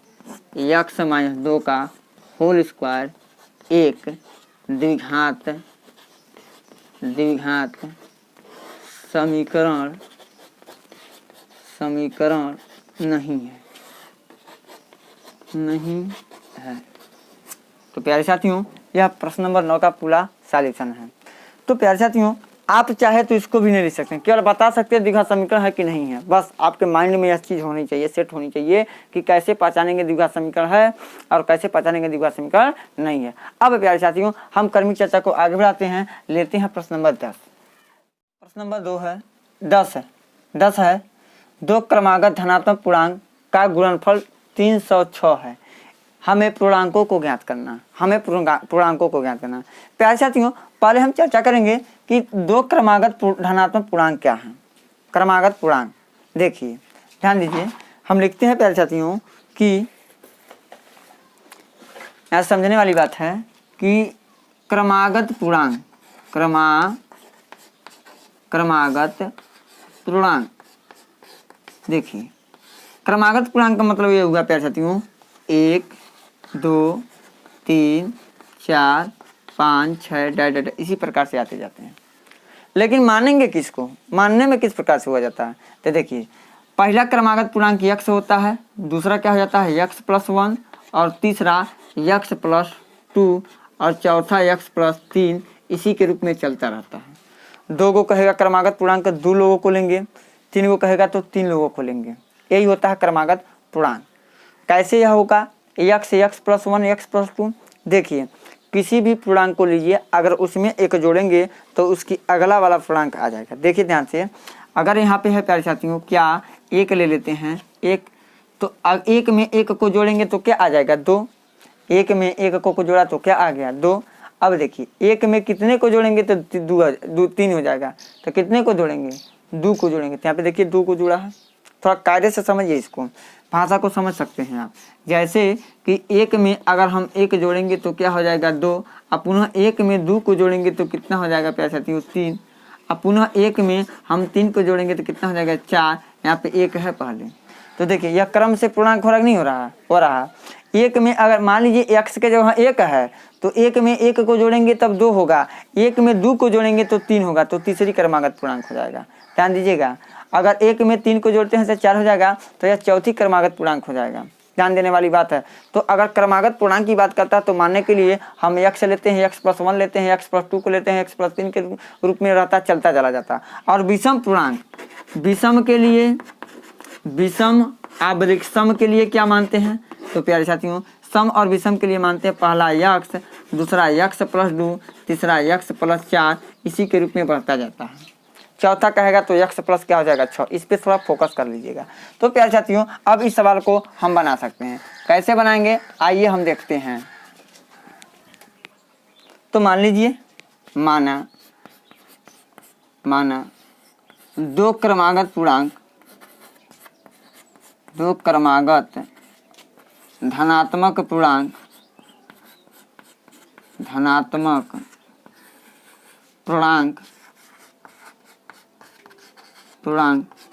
एक्स माइनस 2 का होल स्क्वायर एक द्विघात समीकरण नहीं है। तो प्यारे साथियों यह प्रश्न नंबर 9 का पूरा सॉल्यूशन है। तो प्यारे साथियों आप चाहे तो इसको भी नहीं लिख सकते, केवल बता सकते हैं द्विघात समीकरण है कि नहीं है। बस आपके माइंड में यह चीज़ होनी चाहिए, सेट होनी चाहिए कि कैसे पहचानेंगे द्विघात समीकरण है और कैसे पहचानेंगे द्विघात समीकरण नहीं है। अब प्यारे साथियों हम क्रमिक चर्चा को आगे बढ़ाते हैं, लेते हैं प्रश्न नंबर 10। प्रश्न नंबर 10 है 2 क्रमागत धनात्मक पूर्णांक का गुणनफल 306 है। हमें पूर्णांकों को ज्ञात करना, प्यारे साथियों पहले हम चर्चा करेंगे कि 2 क्रमागत धनात्मक पूर्णांक क्या है। क्रमागत पूर्णांक देखिए, ध्यान दीजिए, हम लिखते हैं प्यारे साथियों कि यहाँ समझने वाली बात है कि क्रमागत पूर्णांक देखिए, क्रमागत पूर्णांक का मतलब ये हुआ प्यारे साथियों 1 2 3 4 5 6 डायड इसी प्रकार से आते जाते हैं। लेकिन मानेंगे किसको, मानने में किस प्रकार से हुआ जाता है। तो देखिए पहला क्रमागत पूर्णांक यक्स होता है, दूसरा क्या हो जाता है यक्स प्लस 1 और तीसरा यक्स प्लस 2 और चौथा यक्स प्लस 3 इसी के रूप में चलता रहता है। 2 को कहेगा क्रमागत पूर्णांक 2 लोगों को लेंगे, 3 को कहेगा तो 3 लोगों को लेंगे। यही होता है क्रमागत पूर्णांक। कैसे यह होगा, यक्स प्लस 1 यक्स प्लस 2। देखिए किसी भी पूर्णांक को लीजिए, अगर उसमें एक जोड़ेंगे तो उसकी अगला वाला पूर्णांक आ जाएगा। देखिए ध्यान से, अगर यहाँ पे है प्यारे साथियों क्या एक ले लेते हैं, एक तो एक में एक को जोड़ेंगे तो क्या आ जाएगा 2, एक में एक को जोड़ा तो क्या आ गया 2। अब देखिए एक में कितने को जोड़ेंगे तो 3 हो जाएगा, तो कितने को जोड़ेंगे 2 को जोड़ेंगे। तो यहाँ पे देखिए 2 को जोड़ा है। थोड़ा कायदे से समझिए, इसको भाषा को समझ सकते हैं आप। जैसे कि एक में अगर हम एक जोड़ेंगे तो क्या हो जाएगा 2, अब पुनः एक में 2 को जोड़ेंगे तो कितना हो जाएगा प्यारे साथियों 3, अब पुनः एक में हम 3 को जोड़ेंगे तो कितना हो जाएगा 4। यहाँ पे एक है पहले, तो देखिए यह क्रम से पूर्णांक नहीं हो रहा। एक में अगर मान लीजिए एक्स के जगह एक है तो एक में एक को जोड़ेंगे तब 2 होगा, एक में 2 को जोड़ेंगे तो 3 होगा, तो तीसरी क्रमागत पूर्णांक हो जाएगा। ध्यान दीजिएगा, अगर एक में 3 को जोड़ते हैं तो 4 हो जाएगा, तो यह चौथी क्रमागत पूर्णांक हो जाएगा। ध्यान देने वाली बात है। तो अगर क्रमागत पूर्णांक की बात करता है तो मानने के लिए हम एक्स लेते हैं, एक्स प्लस 1 लेते हैं, एक्स प्लस 2 को लेते हैं, एक्स प्लस 3 के रूप में रहता चलता चला जाता। और विषम पूर्णांक, विषम आवृत्त सम के लिए क्या मानते हैं, तो प्यारे साथियों सम और विषम के लिए मानते हैं पहला यक्स, दूसरा यक्स प्लस 2, तीसरा यक्स प्लस 4 इसी के रूप में बढ़ता जाता है। चौथा कहेगा तो यक्स प्लस क्या हो जाएगा 6। इस पे थोड़ा फोकस कर लीजिएगा। तो प्यारे साथियों अब इस सवाल को हम बना सकते हैं। कैसे बनाएंगे आइए हम देखते हैं। तो मान लीजिए, माना 2 क्रमागत पूर्णांक, 2 क्रमागत धनात्मक पूर्णांक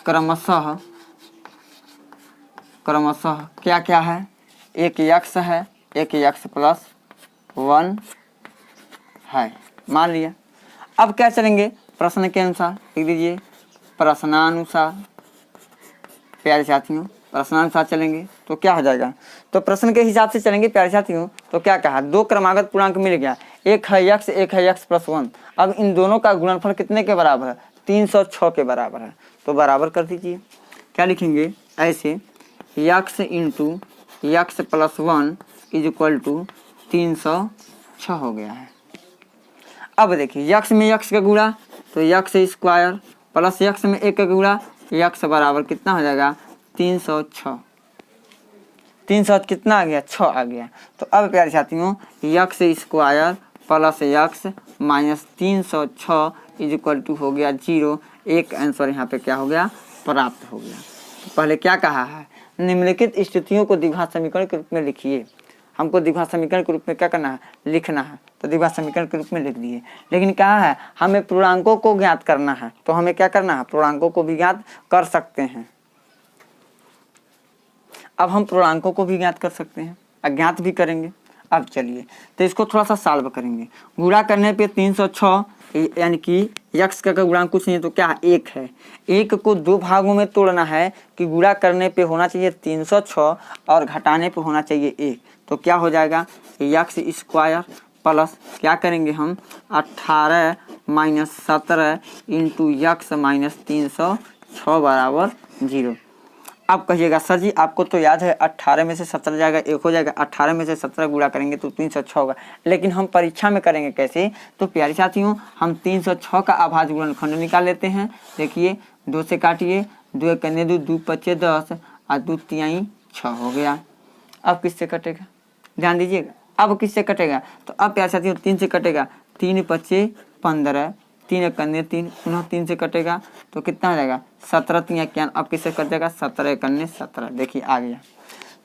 क्रमशः क्या क्या है, एक यक्स है, एक यक्स प्लस 1 है, मान लिया। अब क्या चलेंगे, प्रश्न के अनुसार लिख दीजिए, प्रश्नानुसार। प्यारे साथियों प्रश्नानुसार चलेंगे तो क्या हो जाएगा, तो प्रश्न के हिसाब से चलेंगे प्यारे साथियों। तो क्या कहा, दो क्रमागत पूर्णांक मिल गया, एक है x, एक है x + 1। अब इन दोनों का गुणनफल कितने के बराबर है, 306 के बराबर है। तो बराबर कर दीजिए, क्या लिखेंगे ऐसे, x × x + 1 = 306 हो गया है। अब देखिए x में x का गुणा तो x² प्लस x में 1 का गुणा, x बराबर कितना हो जाएगा 306। 300 कितना आ गया, 6 आ गया। तो अब प्यारे साथियों x² प्लस x माइनस 306 = हो गया 0। एक आंसर यहाँ पे क्या हो गया, प्राप्त हो गया। तो पहले क्या कहा है, निम्नलिखित स्थितियों को द्विघात समीकरण के रूप में लिखिए। हमको द्विघात समीकरण के रूप में क्या करना है, लिखना है। तो द्विघात समीकरण के रूप में लिख दिए, लेकिन कहा है हमें पूर्णांकों को ज्ञात करना है। तो हमें क्या करना है, पूर्णांकों को भी ज्ञात कर सकते हैं। अब हम पूर्णांकों को भी ज्ञात कर सकते हैं, अज्ञात भी करेंगे। अब चलिए तो इसको थोड़ा सा सॉल्व करेंगे। गुणा करने पे 306 यानी कि x का गुणांक कुछ नहीं है तो क्या 1 है। 1 को दो भागों में तोड़ना है कि गुणा करने पे होना चाहिए 306 और घटाने पे होना चाहिए 1। तो क्या हो जाएगा, x² प्लस क्या करेंगे हम 18 - 17 × x - 306 बराबर 0। अब कहिएगा सर जी आपको तो याद है 18 में से 17 जाएगा, 1 हो जाएगा, 18 में से 17 गुणा करेंगे तो 306 होगा। लेकिन हम परीक्षा में करेंगे कैसे, तो प्यारे साथियों हम 306 का अभाज्य गुणनखंड निकाल लेते हैं। देखिए 2 से काटिए, 2 × 2 2 × 5 10 और 2 × 3 6 हो गया। अब किससे कटेगा, ध्यान दीजिएगा, अब किससे कटेगा, तो अब प्यारे साथियों 3 से कटेगा, 3 × 5 15, 3 × 3 पुनः 3 से कटेगा तो कितना हो जाएगा 17 × 3 = अब किससे कट जाएगा 17 × 1 = 17। देखिए आ गया।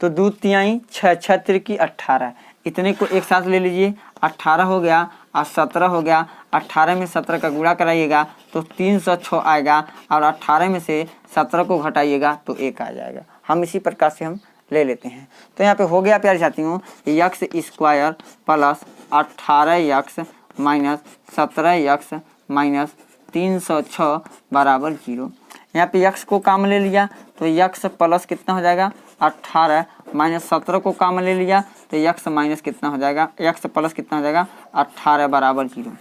तो 2 × 3 6 6 × 18, इतने को एक साथ ले लीजिए, 18 हो गया और 17 हो गया। 18 में 17 का गुणा कराइएगा तो 306 आएगा और 18 में से 17 को घटाइएगा तो 1 आ जाएगा। हम इसी प्रकार से हम ले लेते हैं। तो यहाँ पे हो गया प्यारे साथियों x² plus 18x minus 17x minus 306 बराबर 0। यहाँ पे x को काम ले लिया तो x प्लस कितना हो जाएगा 18 माइनस 17 को काम ले लिया तो x माइनस कितना हो जाएगा, x प्लस कितना हो जाएगा 18 बराबर 0।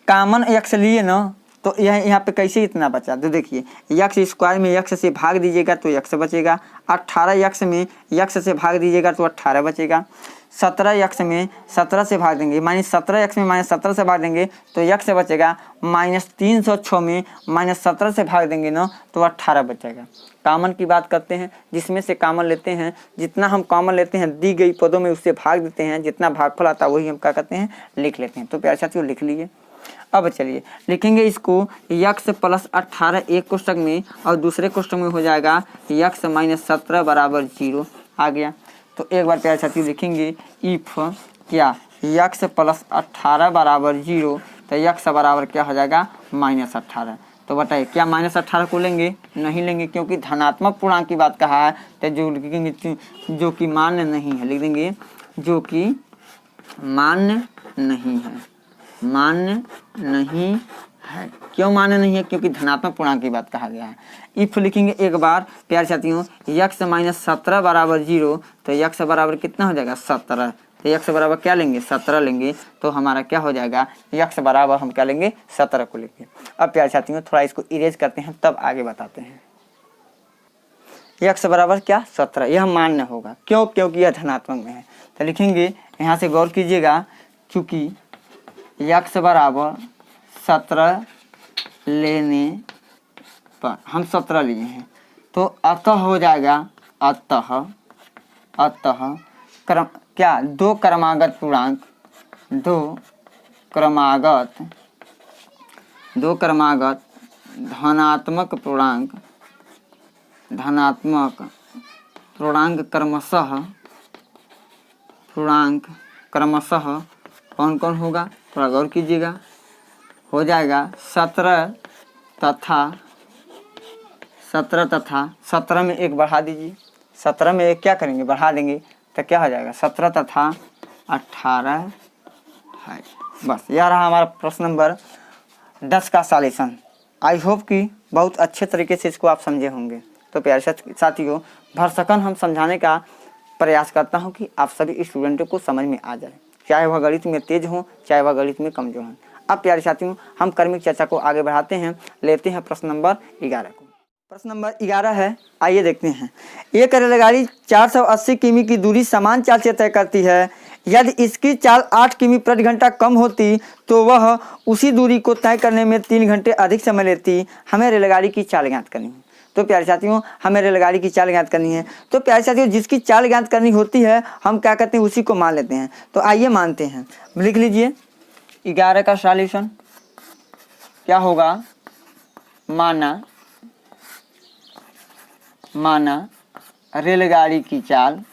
कामन x लिए ना, तो यहाँ पे कैसे इतना बचा, तो देखिए x² में x से भाग दीजिएगा तो x बचेगा, 18x में x से भाग दीजिएगा तो 18 बचेगा, 17x में 17 से भाग देंगे -17x में -17 से भाग देंगे तो x बचेगा, -306 में -17 से भाग देंगे ना तो 18 बचेगा। कामन की बात करते हैं, जिसमें से कामन लेते हैं, जितना हम कामन लेते हैं दी गई पदों में उससे भाग देते हैं, जितना भागफल आता है वही हम क्या करते हैं लिख लेते हैं। तो प्यारे साथियों लिख लीजिए। अब चलिए लिखेंगे इसको x प्लस 18 एक कोष्ठक में और दूसरे कोष्ठक में हो जाएगा x माइनस 17 बराबर 0 आ गया। तो एक बार प्यारे साथियों लिखेंगे इफ क्या x प्लस 18 बराबर 0 तो x बराबर क्या हो जाएगा -18। तो बताइए क्या -18 को लेंगे, नहीं लेंगे, क्योंकि धनात्मक पूर्णांक की बात कहा है। तो जो लिखेंगे जो कि मान्य नहीं है, लिख देंगे जो कि मान्य नहीं है, मान्य नहीं है। क्यों मान्य नहीं है, क्योंकि धनात्मक पूर्णांक की बात कहा गया है। इफ लिखेंगे एक बार प्यारे साथियों x माइनस 17 बराबर 0 तो x बराबर कितना हो जाएगा 17। तो x बराबर क्या लेंगे 17 लेंगे तो हमारा क्या हो जाएगा x बराबर हम क्या लेंगे 17 को लेंगे। अब प्यारे साथियों थोड़ा इसको इरेज करते हैं तब आगे बताते हैं। x बराबर क्या 17, यह मान्य होगा, क्यों, क्योंकि यह धनात्मक में है। तो लिखेंगे यहाँ से गौर कीजिएगा, चूँकि x बराबर 17 लेने पर हम 17 लिए हैं तो अतः हो जाएगा, अतः क्या दो क्रमागत पूर्णांक, दो क्रमागत धनात्मक पूर्णांक क्रमशः कौन कौन होगा, थोड़ा गौर कीजिएगा, हो जाएगा 17 तथा 17 में एक बढ़ा दीजिए, 17 में एक क्या करेंगे बढ़ा देंगे तो क्या हो जाएगा 17 तथा 18 है। बस यह रहा हमारा प्रश्न नंबर 10 का सॉल्यूशन। आई होप कि बहुत अच्छे तरीके से इसको आप समझे होंगे। तो प्यारे साथियों, भरसकन हम समझाने का प्रयास करता हूं कि आप सभी स्टूडेंटों को समझ में आ जाए, चाहे वह गणित में तेज हो चाहे वह गणित में कमजोर हो। अब प्यारे साथियों, हम क्रमिक चर्चा को आगे बढ़ाते हैं, लेते हैं प्रश्न नंबर 11 को। प्रश्न नंबर 11 है, आइए देखते हैं। एक रेलगाड़ी 480 किमी की दूरी समान चाल से तय करती है। यदि इसकी चाल 8 किमी प्रति घंटा कम होती तो वह उसी दूरी को तय करने में 3 घंटे अधिक समय लेती। हमें रेलगाड़ी की चाल ज्ञात करनी है। तो प्यारे साथियों, हमें रेलगाड़ी की चाल ज्ञात करनी है। तो प्यारे साथियों, जिसकी चाल ज्ञात करनी होती है हम क्या करते हैं, उसी को मान लेते हैं। तो आइए मानते हैं, लिख लीजिए 11 का सॉल्यूशन क्या होगा। माना रेलगाड़ी की चाल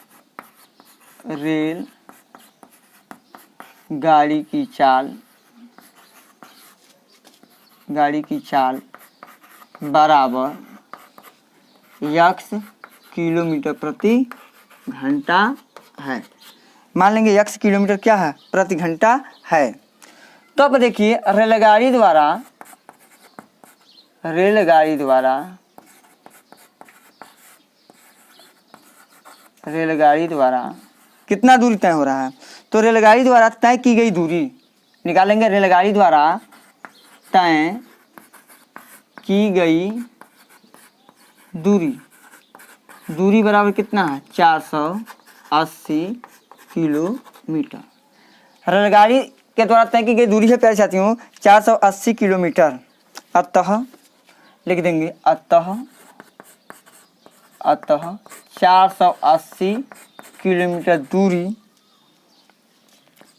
बराबर x किलोमीटर प्रति घंटा है। मान लेंगे x किलोमीटर क्या है, प्रति घंटा है। तो अब देखिए रेलगाड़ी द्वारा कितना दूरी तय हो रहा है। तो रेलगाड़ी द्वारा तय की गई दूरी निकालेंगे। रेलगाड़ी द्वारा तय की गई दूरी बराबर कितना है, 480 किलोमीटर। रेलगाड़ी के द्वारा तय की गई दूरी है प्यारे साथियों 480 किलोमीटर। अतः लिख देंगे, अतः 480 किलोमीटर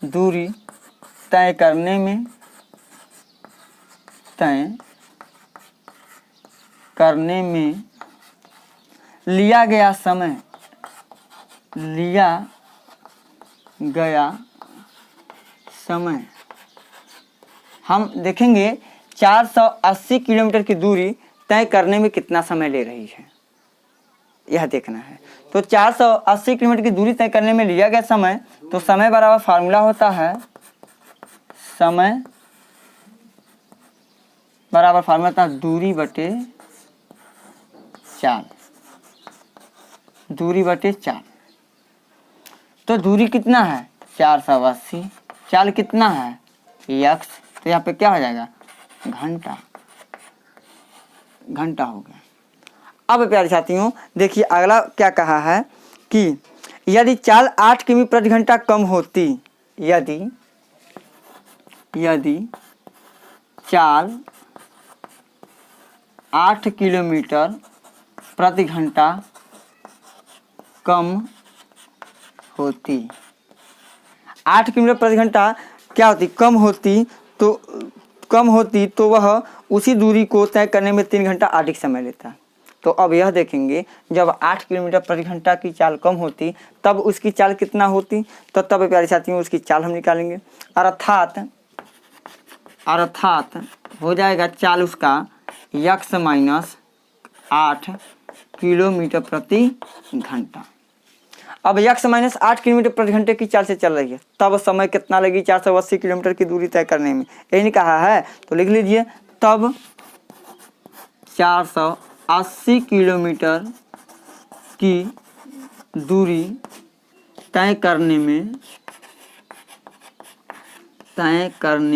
दूरी तय करने में लिया गया समय हम देखेंगे 480 किलोमीटर की दूरी तय करने में कितना समय ले रही है, यह देखना है। तो 480 किलोमीटर की दूरी तय करने में लिया गया समय, तो समय बराबर फार्मूला होता है, समय बराबर फार्मूला होता है दूरी बटे चाल। तो दूरी कितना है 480, चाल कितना है x, तो यहाँ पे क्या हो जाएगा, घंटा हो गया। अब प्यारे साथियों देखिए अगला क्या कहा है कि यदि चाल 8 किमी प्रति घंटा कम होती, यदि चाल 8 किलोमीटर प्रति घंटा कम होती, 8 किलोमीटर प्रति घंटा क्या होती, कम होती तो वह उसी दूरी को तय करने में 3 घंटा अधिक समय लेता। तो अब यह देखेंगे जब 8 किलोमीटर प्रति घंटा की चाल कम होती तब उसकी चाल कितना होती, तो तब प्यारे साथियों उसकी चाल हम निकालेंगे। अर्थात हो जाएगा चाल उसका x माइनस 8 किलोमीटर प्रति घंटा। अब x माइनस 8 किलोमीटर प्रति घंटे की चाल से चल रही है, तब समय कितना लगी 480 किलोमीटर की दूरी तय करने में, यही नहीं कहा है। तो लिख लीजिए, तब 480 किलोमीटर की दूरी तय करने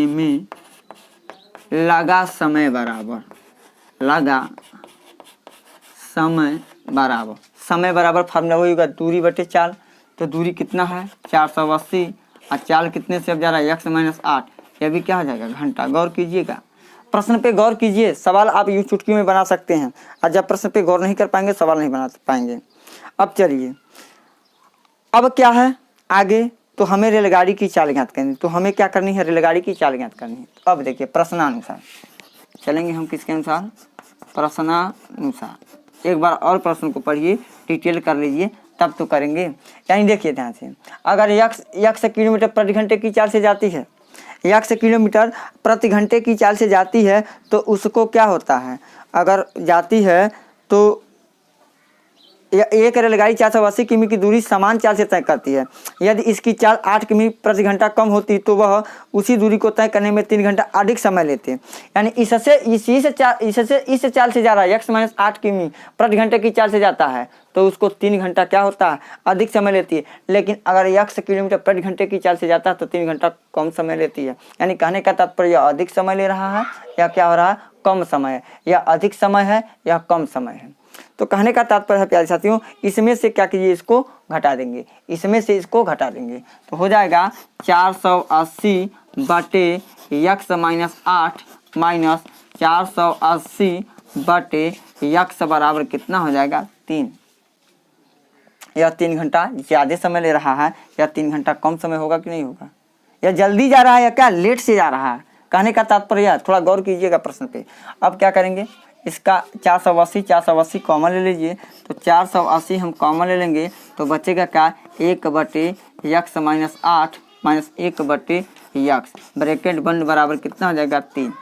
में लगा समय बराबर फार्मूला वही होगा दूरी बटे चाल। तो दूरी कितना है 480 और चाल कितने से अब जा रहा है x माइनस 8, यह भी क्या हो जाएगा घंटा। गौर कीजिएगा, प्रश्न पे गौर कीजिए। सवाल आप यूं चुटकी में बना सकते हैं, और जब प्रश्न पे गौर नहीं कर पाएंगे सवाल नहीं बना पाएंगे। अब चलिए, अब क्या है आगे, तो हमें रेलगाड़ी की चाल ज्ञात करनी। तो हमें क्या करनी है, रेलगाड़ी की चाल ज्ञात करनी है। तो अब देखिए प्रश्नानुसार चलेंगे हम, किसके अनुसार, प्रश्नानुसार। एक बार और प्रश्न को पढ़िए, डिटेल कर लीजिए, तब तो करेंगे। यानी देखिए ध्यान से, अगर x किलोमीटर प्रति घंटे की चाल से जाती है, x किलोमीटर प्रति घंटे की चाल से जाती है, तो उसको क्या होता है, अगर जाती है तो एक रेलगाड़ी 480 किमी की दूरी समान चाल से तय करती है। यदि इसकी चाल 8 किमी प्रति घंटा कम होती तो वह उसी दूरी को तय करने में 3 घंटा अधिक समय लेते। यानी इससे इस चाल से जा रहा है, x माइनस 8 किमी प्रति घंटे की चाल से जाता है तो उसको 3 घंटा क्या होता है, अधिक समय लेती है। लेकिन अगर x किलोमीटर प्रति घंटे की चाल से जाता है तो 3 घंटा कम समय लेती है। यानी कहने का तात्पर्य अधिक समय ले रहा है या क्या हो रहा है, कम समय, या अधिक समय है या कम समय है। तो कहने का तात्पर्य है प्यारे साथियों, इसमें से क्या कीजिए, इसको घटा देंगे, इसमें से इसको घटा देंगे तो हो जाएगा 480 बटे x माइनस 8 माइनस 480 बटे x बराबर कितना हो जाएगा, 3। यह 3 घंटा ज़्यादा समय ले रहा है या 3 घंटा कम समय होगा कि नहीं होगा, या जल्दी जा रहा है या क्या लेट से जा रहा है। कहने का तात्पर्य थोड़ा गौर कीजिएगा प्रश्न पे। अब क्या करेंगे, इसका 480 कॉमन ले लीजिए, तो 480 हम कॉमन ले लेंगे तो बचेगा क्या, 1 बटे x माइनस 8 माइनस 1 बटे x, ब्रैकेट बंद बराबर कितना हो जाएगा, 3।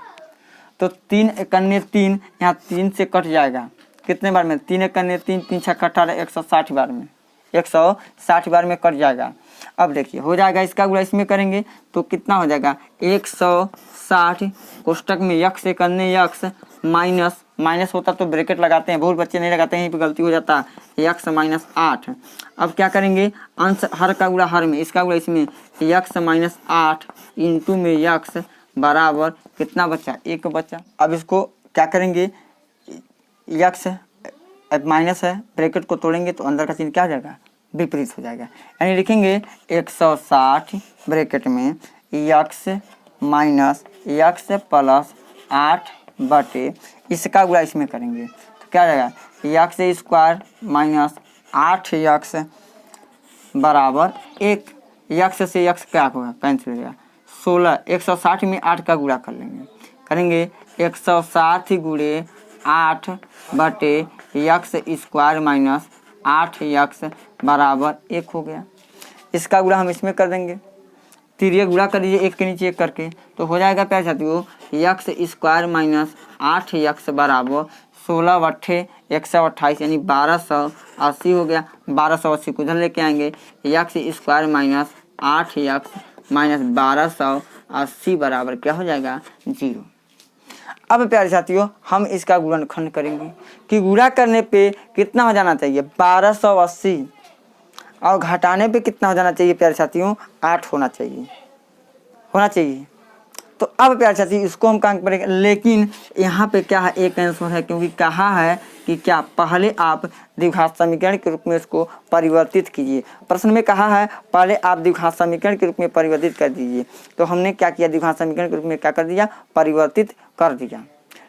तो 3 एकन्ने 3, यहाँ 3 से कट जाएगा कितने बार में, 3 एकन्ने 3, 3 छक्का 18, 160 बार में, 160 बार में कट जाएगा। अब देखिए हो जाएगा, इसका गुणा इसमें करेंगे तो कितना हो जाएगा, 160 कोष्टक में x एकन्ने x माइनस होता तो ब्रैकेट लगाते हैं, बहुत बच्चे नहीं लगाते हैं, यहीं पे गलती हो जाता है, x माइनस 8। अब क्या करेंगे, अंश हर का गुणा हर में, इसका गुणा इसमें, x माइनस 8 इंटू में x बराबर कितना बचा, 1 बचा। अब इसको क्या करेंगे, x माइनस है, ब्रैकेट को तोड़ेंगे तो अंदर का चिन्ह क्या हो जाएगा, विपरीत हो जाएगा। यानी लिखेंगे 160 ब्रैकेट में x माइनस x प्लस 8 बटे, इसका गुणा इसमें करेंगे तो क्या हो जाएगा, x स्क्वायर माइनस 8x बराबर 1, x से x क्या होगा, कैंसिल हो जाएगा, 16। 160 में 8 का गुणा कर करेंगे 160 गुणे 8 बटे x स्क्वायर माइनस 8x बराबर 1 हो गया। इसका गुणा हम इसमें कर देंगे, तिरिया गुणा कर दीजिए एक के नीचे एक करके तो हो जाएगा प्यारे साथियों, x स्क्वायर माइनस 8x बराबर 16 बट्ठे 128 यानी 1280 हो गया। 1280 को इधर लेके आएंगे, x square minus 8x minus 1280 बराबर क्या हो जाएगा, 0। अब प्यारे साथियों हम इसका गुणनखंड करेंगे कि गुणा करने पे कितना हो जाना चाहिए, 1280, और घटाने पे कितना हो जाना चाहिए प्यारे साथियों, 8 होना चाहिए। तो अब प्यारे साथी इसको हम काम करेंगे, लेकिन यहाँ पे क्या है, एक आंसर है, क्योंकि कहा है कि क्या पहले आप द्विघात समीकरण के रूप में इसको परिवर्तित कीजिए। प्रश्न में कहा है पहले आप द्विघात समीकरण के रूप में परिवर्तित कर दीजिए, तो हमने क्या किया, द्विघात समीकरण के रूप में क्या कर दिया, परिवर्तित कर दिया।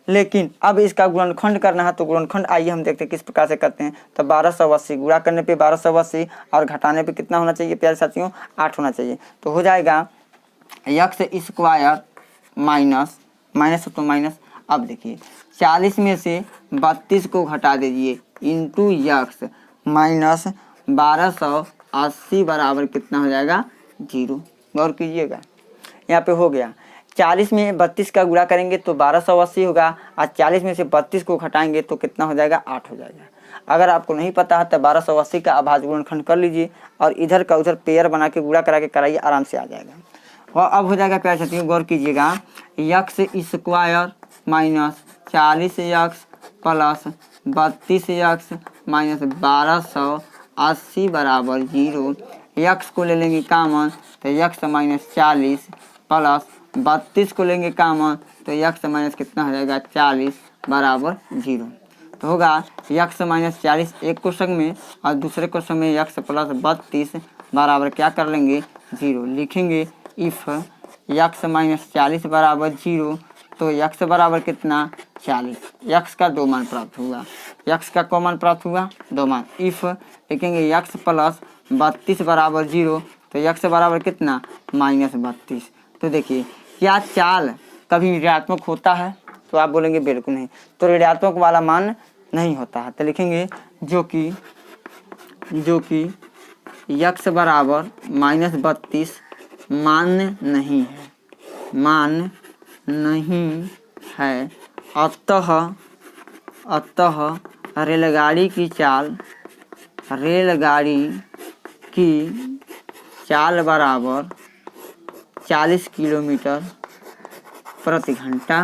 लेकिन अब इसका गुणनखंड करना है तो गुणनखंड आइए हम देखते हैं किस प्रकार से करते हैं। तो 1280 गुणा करने पे 1280 और घटाने पे कितना होना चाहिए प्यारे साथियों, 8 होना चाहिए। तो हो जाएगा x स्क्वायर माइनस तो माइनस। अब देखिए 40 में से 32 को घटा दीजिए इंटू x माइनस 1280 बराबर कितना हो जाएगा, 0। गौर कीजिएगा यहाँ पे हो गया, 40 में 32 का गुणा करेंगे तो 1280 होगा, और 40 में से 32 को घटाएंगे तो कितना हो जाएगा, 8 हो जाएगा। अगर आपको नहीं पता है तो 1280 का अभाज्य गुणनखंड कर लीजिए और इधर का उधर पेयर बना के गुणा करा के कराइए, आराम से आ जाएगा। और अब हो जाएगा प्यारे साथियों, गौर कीजिएगा, x square minus 40x plus 32x minus 1280 बराबर 0। x को ले लेंगे कामन तो x माइनस 40 प्लस 32 को लेंगे कामन तो x माइनस कितना हो जाएगा, 40 बराबर 0। तो होगा x माइनस 40 एक क्वेश्चन में और दूसरे क्वेश्चन में x प्लस 32 बराबर क्या कर लेंगे, 0। लिखेंगे इफ x माइनस 40 बराबर 0 तो x बराबर कितना, 40। x का 2 मान प्राप्त हुआ, x का कॉमन प्राप्त हुआ 2 मान। इफ लिखेंगे x प्लस 32 बराबर 0 तो x बराबर कितना, माइनस 32। तो देखिए क्या चाल कभी ऋणात्मक होता है, तो आप बोलेंगे बिल्कुल नहीं, तो ऋणात्मक वाला मान नहीं होता है। तो लिखेंगे जो कि x बराबर माइनस 32 मान्य नहीं है, अतः रेलगाड़ी की चाल रेलगाड़ी की चाल बराबर 40 किलोमीटर प्रति घंटा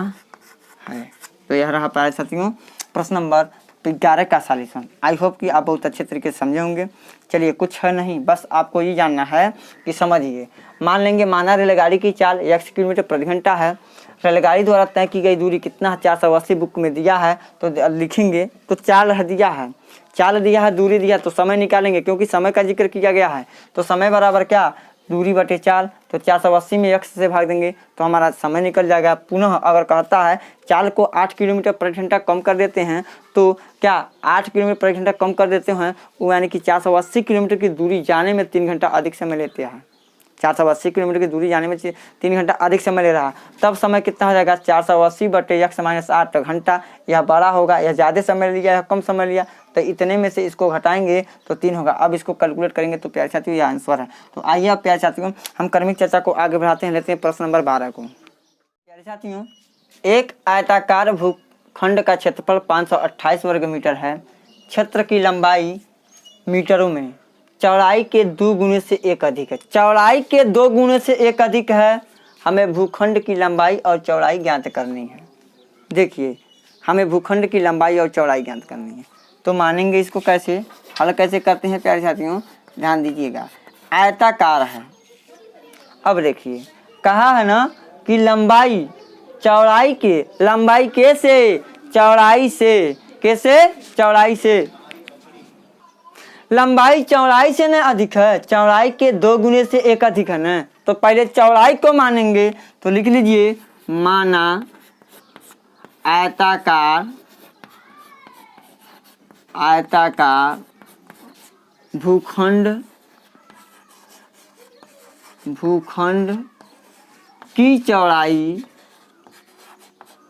है। तो यह रहा प्यारे साथियों प्रश्न नंबर 11 का सॉल्यूशन। आई होप कि आप बहुत अच्छे तरीके से समझे होंगे। चलिए कुछ है नहीं, बस आपको ये जानना है कि समझिए। मान लेंगे माना रेलगाड़ी की चाल 1 किलोमीटर प्रति घंटा है। रेलगाड़ी द्वारा तय की गई दूरी कितना है, 480 बुक में दिया है तो लिखेंगे। तो चाल दिया है, चाल दिया है, दूरी दिया, तो समय निकालेंगे क्योंकि समय का जिक्र किया गया है। तो समय बराबर क्या, दूरी बटे चाल। तो 480 में x से भाग देंगे तो हमारा समय निकल जाएगा। पुनः अगर कहता है चाल को 8 किलोमीटर प्रति घंटा कम कर देते हैं तो क्या 8 किलोमीटर प्रति घंटा कम कर देते हैं, वो यानी कि 480 किलोमीटर की दूरी जाने में 3 घंटा अधिक समय लेते हैं। 480 किलोमीटर की दूरी जाने में 3 घंटा अधिक समय ले रहा है। तब समय कितना हो जाएगा, 480 बटे x माइनस 8 घंटा। यह बड़ा होगा, यह ज़्यादा समय लिया, यह कम समय लिया, तो इतने में से इसको घटाएंगे तो 3 होगा। अब इसको कैलकुलेट करेंगे तो प्यारे साथियों यह आंसर है। तो आइए अब प्यारे साथियों हम क्रमिक चर्चा को आगे बढ़ाते हैं। लेते हैं प्रश्न नंबर 12 को। प्यारे साथियों एक आयताकार भूखंड का क्षेत्रफल 528 वर्ग मीटर है। क्षेत्र की लंबाई मीटरों में, चौड़ाई के 2 गुने से 1 अधिक है। चौड़ाई के 2 गुने से 1 अधिक है। हमें भूखंड की लंबाई और चौड़ाई ज्ञात करनी है। देखिए हमें भूखंड की लंबाई और चौड़ाई ज्ञात करनी है। तो मानेंगे इसको कैसे, हल कैसे करते हैं प्यारे साथियों, ध्यान दीजिएगा। आयताकार है। अब देखिए कहा है ना कि लंबाई चौड़ाई के, लंबाई कैसे, चौड़ाई से, कैसे, चौड़ाई से, लंबाई चौड़ाई से न अधिक है। चौड़ाई के 2 गुने से 1 अधिक है ना। तो पहले चौड़ाई को मानेंगे तो लिख लीजिए, माना आयताकार, आयताकार भूखंड, भूखंड की चौड़ाई,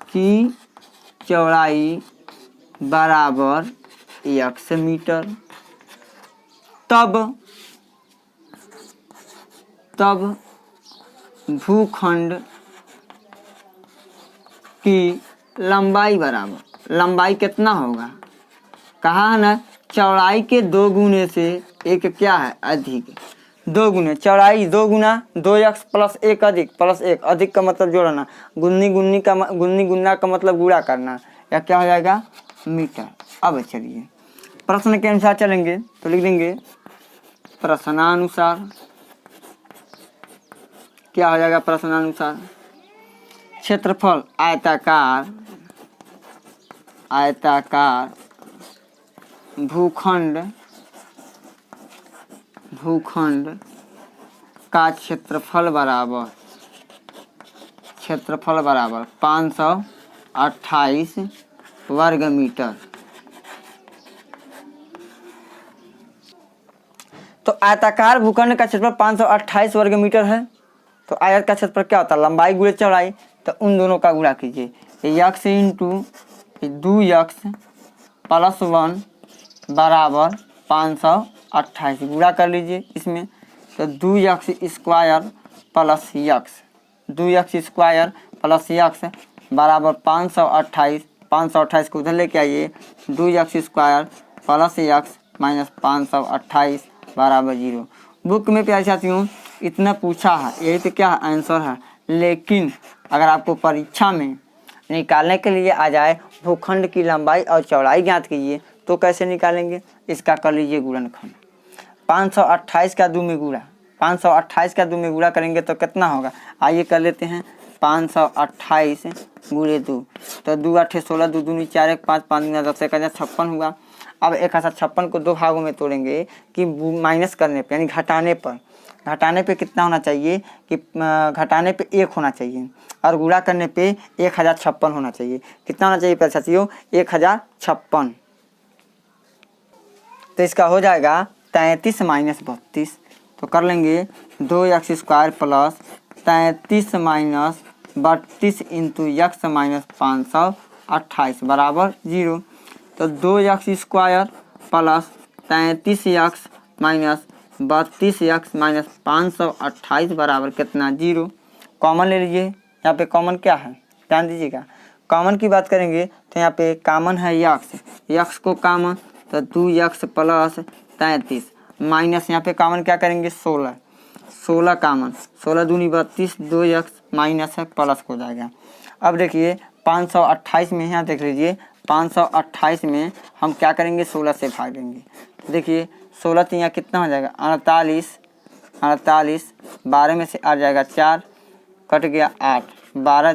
की चौड़ाई बराबर x मीटर। तब भूखंड की लंबाई बराबर, लंबाई कितना होगा, कहा है ना चौड़ाई के 2 गुने से 1 क्या है, अधिक। 2 गुने चौड़ाई, 2 गुना 2x प्लस 1 अधिक, प्लस 1 अधिक का मतलब जोड़ना, गुन्नी गुन्ना का मतलब गुणा करना, या क्या हो जाएगा, मीटर। अब चलिए प्रश्न के अनुसार चलेंगे तो लिख देंगे प्रश्नानुसार। क्या हो जाएगा प्रश्नानुसार, क्षेत्रफल आयताकार, आयताकार भूखंड, भूखंड का क्षेत्रफल बराबर, क्षेत्रफल बराबर 528 वर्ग मीटर। तो आयताकार भूखंड का क्षेत्रफल 528 वर्ग मीटर है। तो आयत का क्षेत्रफल क्या होता है, लंबाई गुणे चौड़ाई। तो उन दोनों का गुणा कीजिए, x इंटू 2x प्लस 1 बराबर 528, गुणा कर लीजिए इसमें। तो 2x square plus x, 2x square plus x बराबर 528। 528 को उधर लेके आइए, 2x square plus x minus 528 बराबर 0। बुक में प्यारे साथियों इतना पूछा है, यही तो क्या आंसर है। लेकिन अगर आपको परीक्षा में निकालने के लिए आ जाए भूखंड की लंबाई और चौड़ाई ज्ञात कीजिए, तो कैसे निकालेंगे, इसका कर लीजिए गुणनखंड। 528 का 2 में गुणा, 528 का 2 में गुणा करेंगे तो कितना होगा, आइए कर लेते हैं। 528 गुणे 2, तो 2 8 16, 2 दूनी 4 1 5 5 दूना 10 1056 हुआ। अब 1056 को 2 भागों में तोड़ेंगे कि माइनस करने पे, यानी घटाने पर, घटाने पे कितना होना चाहिए कि घटाने पे 1 होना चाहिए और गुणा करने पे 1056 होना चाहिए। कितना होना चाहिए प्यारे साथियों, 1056। तो इसका हो जाएगा 33 माइनस 32। तो कर लेंगे 2x square plus 33 minus 32 into x minus 528 बराबर 0। तो 2x square plus 33x minus 32x minus 528 बराबर कितना, 0। कॉमन ले लीजिए, यहाँ पे कॉमन क्या है ध्यान दीजिएगा। कॉमन की बात करेंगे तो यहाँ पे कॉमन है x को कॉमन, तो 2x प्लस 33 माइनस यहाँ पे कॉमन क्या करेंगे 16, 16 कॉमन, 16 दूनी 32, 2x माइनस है प्लस हो जाएगा। अब देखिए 528 में यहाँ देख लीजिए 528 में हम क्या करेंगे 16 से भाग देंगे। देखिए 16 तो यहाँ कितना हो जाएगा 48, 48 12 में से आ जाएगा 4 कट गया 8, 12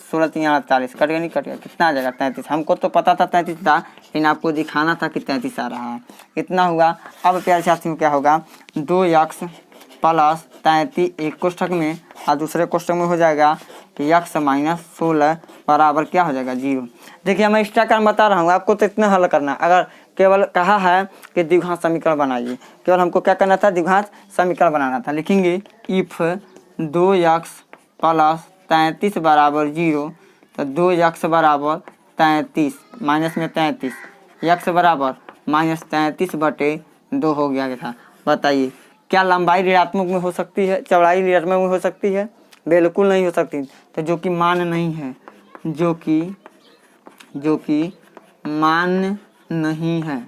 16 3 48 कट गया, नहीं कट गया, कितना आ जाएगा 33। हमको तो पता था 33 था, लेकिन आपको दिखाना था कि 33 आ रहा है। कितना हुआ, अब प्यारे साथियों क्या होगा 2x प्लस 33 एक कोष्ठक में और दूसरे कोष्ठक में हो जाएगा x माइनस 16 बराबर क्या हो जाएगा 0। देखिए मैं एक्स्ट्रा काम बता रहा हूँ आपको, तो इतना हल करना। अगर केवल कहा है कि द्विघात समीकरण बनाइए, केवल हमको क्या करना था द्विघात समीकरण बनाना था। लिखेंगे इफ 2x प्लस 33 बराबर 0, तो 2x बराबर 33 माइनस में 33, x बराबर माइनस 33 बटे 2 हो गया था। बताइए क्या लंबाई ऋणात्मक में हो सकती है, चौड़ाई ऋणात्मक में हो सकती है? बिल्कुल नहीं हो सकती। तो जो कि मान नहीं है, जो कि मान नहीं है,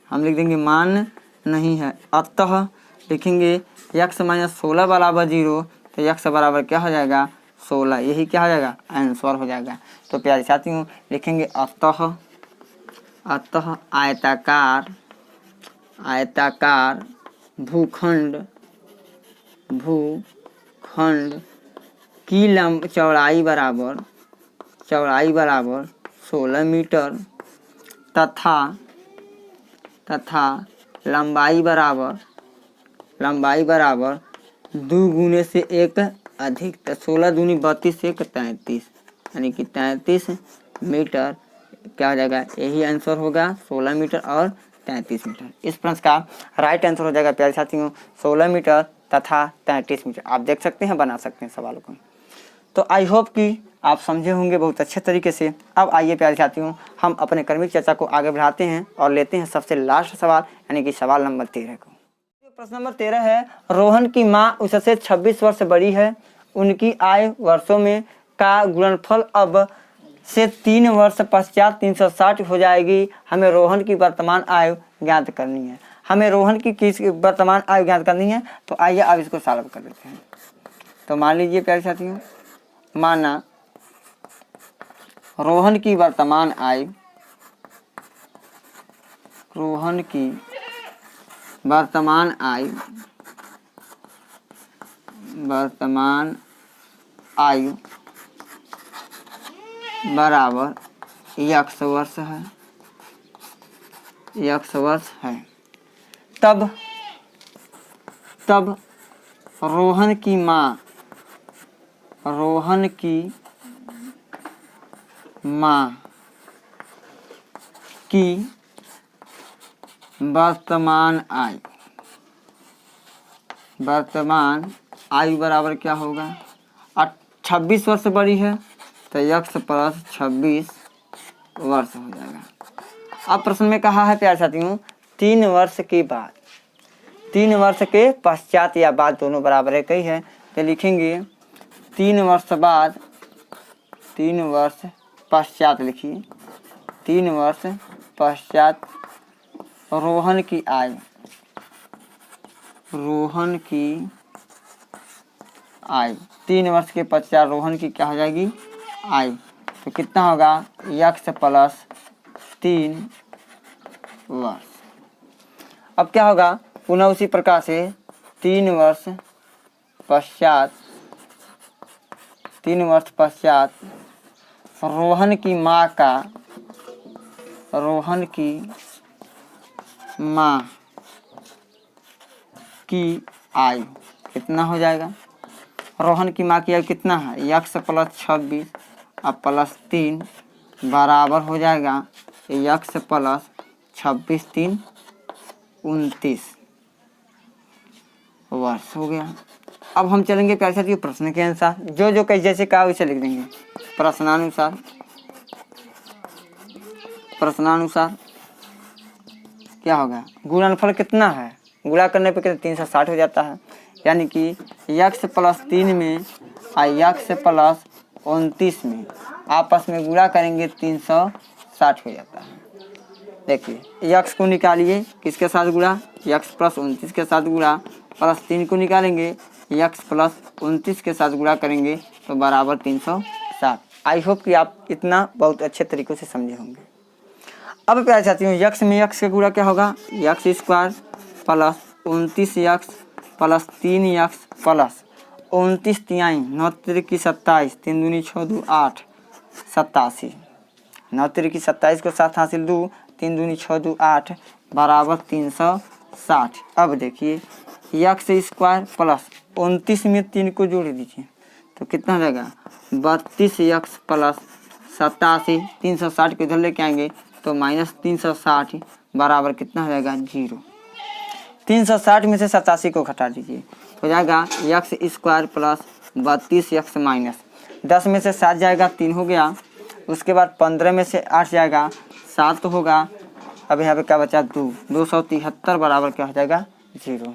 हम लिख देंगे मान नहीं है। अतः लिखेंगे x माइनस 16 बराबर 0, तो x बराबर क्या हो जाएगा 16, यही क्या हो जाएगा आंसर हो जाएगा। तो प्यारे साथियों लिखेंगे अतः आयताकार भूखंड की चौड़ाई बराबर 16 मीटर तथा लंबाई बराबर 2 गुने से 1 अधिक, तो 16 दूनी 32 1 33, यानी कि 33 मीटर क्या हो जाएगा, यही आंसर होगा 16 मीटर और 33 मीटर। इस प्रश्न का राइट आंसर हो जाएगा प्यारे साथियों 16 मीटर तथा 33 मीटर। आप देख सकते हैं, बना सकते हैं सवालों को। तो आई होप कि आप समझे होंगे बहुत अच्छे तरीके से। अब आइए प्यारे साथियों हम अपने क्रमिक चर्चा को आगे बढ़ाते हैं और लेते हैं सबसे लास्ट सवाल, यानी कि सवाल नंबर 13 को। प्रश्न नंबर 13 है, रोहन की माँ उससे 26 वर्ष बड़ी है, उनकी आय वर्षों में का गुणनफल अब से 3 वर्ष पश्चात 360 हो जाएगी। हमें रोहन की वर्तमान आयु ज्ञात करनी है। वर्तमान आयु ज्ञात करनी है। तो आइए अब इसको सॉल्व कर लेते हैं। तो मान लीजिए प्यारे साथियों, माना रोहन की वर्तमान आयु बराबर x वर्ष है। तब रोहन की माँ की वर्तमान आयु बराबर क्या होगा, 26 वर्ष बड़ी है, तो x प्लस 26 वर्ष हो जाएगा। अब प्रश्न में कहा है प्यारे साथियों 3 वर्ष के बाद, 3 वर्ष के पश्चात या बाद दोनों बराबर है कही है। तो लिखेंगे 3 वर्ष बाद, 3 वर्ष पश्चात लिखिए, 3 वर्ष पश्चात रोहन की आयु 3 वर्ष के पश्चात रोहन की क्या हो जाएगी आयु। तो कितना होगा x प्लस 3 वर्ष। अब क्या होगा, पुनः उसी प्रकार से 3 वर्ष पश्चात रोहन की माँ की आयु कितना हो जाएगा, रोहन की माँ की आयु कितना है x प्लस 26 और प्लस 3 बराबर हो जाएगा x प्लस 26 3 29 वर्ष हो गया। अब हम चलेंगे प्यारे साथियों प्रश्न के अनुसार, जो कहीं जैसे कहा वैसे लिख देंगे। प्रश्नानुसार क्या होगा, गुणनफल कितना है, गुणा करने पे कितना 360 हो जाता है, यानी कि x प्लस 3 में और x प्लस 29 में आपस में गुणा करेंगे 360 हो जाता है। देखिए यक्स को निकालिए, किसके साथ गुणा, यक्स प्लस 29 के साथ गुणा, प्लस 3 को निकालेंगे, यक्स प्लस 29 के साथ गुणा करेंगे तो बराबर 360। आई होप कि आप इतना बहुत अच्छे तरीक़े से समझे होंगे। अब प्यारे साथियों यक्स में यक्स का गुणा क्या होगा, x square plus 29 x plus 3 x plus 29 तिहाई 9 तिरकी 27, 3 दूनी 6 2 8 87, 9 तिरकी 27 को 7 हासिल 2, 3 दूनी 6 2 8 बराबर 360। अब देखिए यक्स स्क्वायर प्लस 29 में 3 को जोड़ दीजिए तो कितना हो जाएगा, 32 यक्स प्लस 87, 360 को इधर लेके आएंगे तो माइनस 360 बराबर कितना हो जाएगा 0। 360 में से 87 को घटा दीजिए, हो जाएगा x square plus 32 x minus 10 में से 7 जाएगा 3 हो गया, उसके बाद 15 में से 8 जाएगा 7 होगा, अब यहाँ पे क्या बचा 2, 273 बराबर क्या हो जाएगा 0।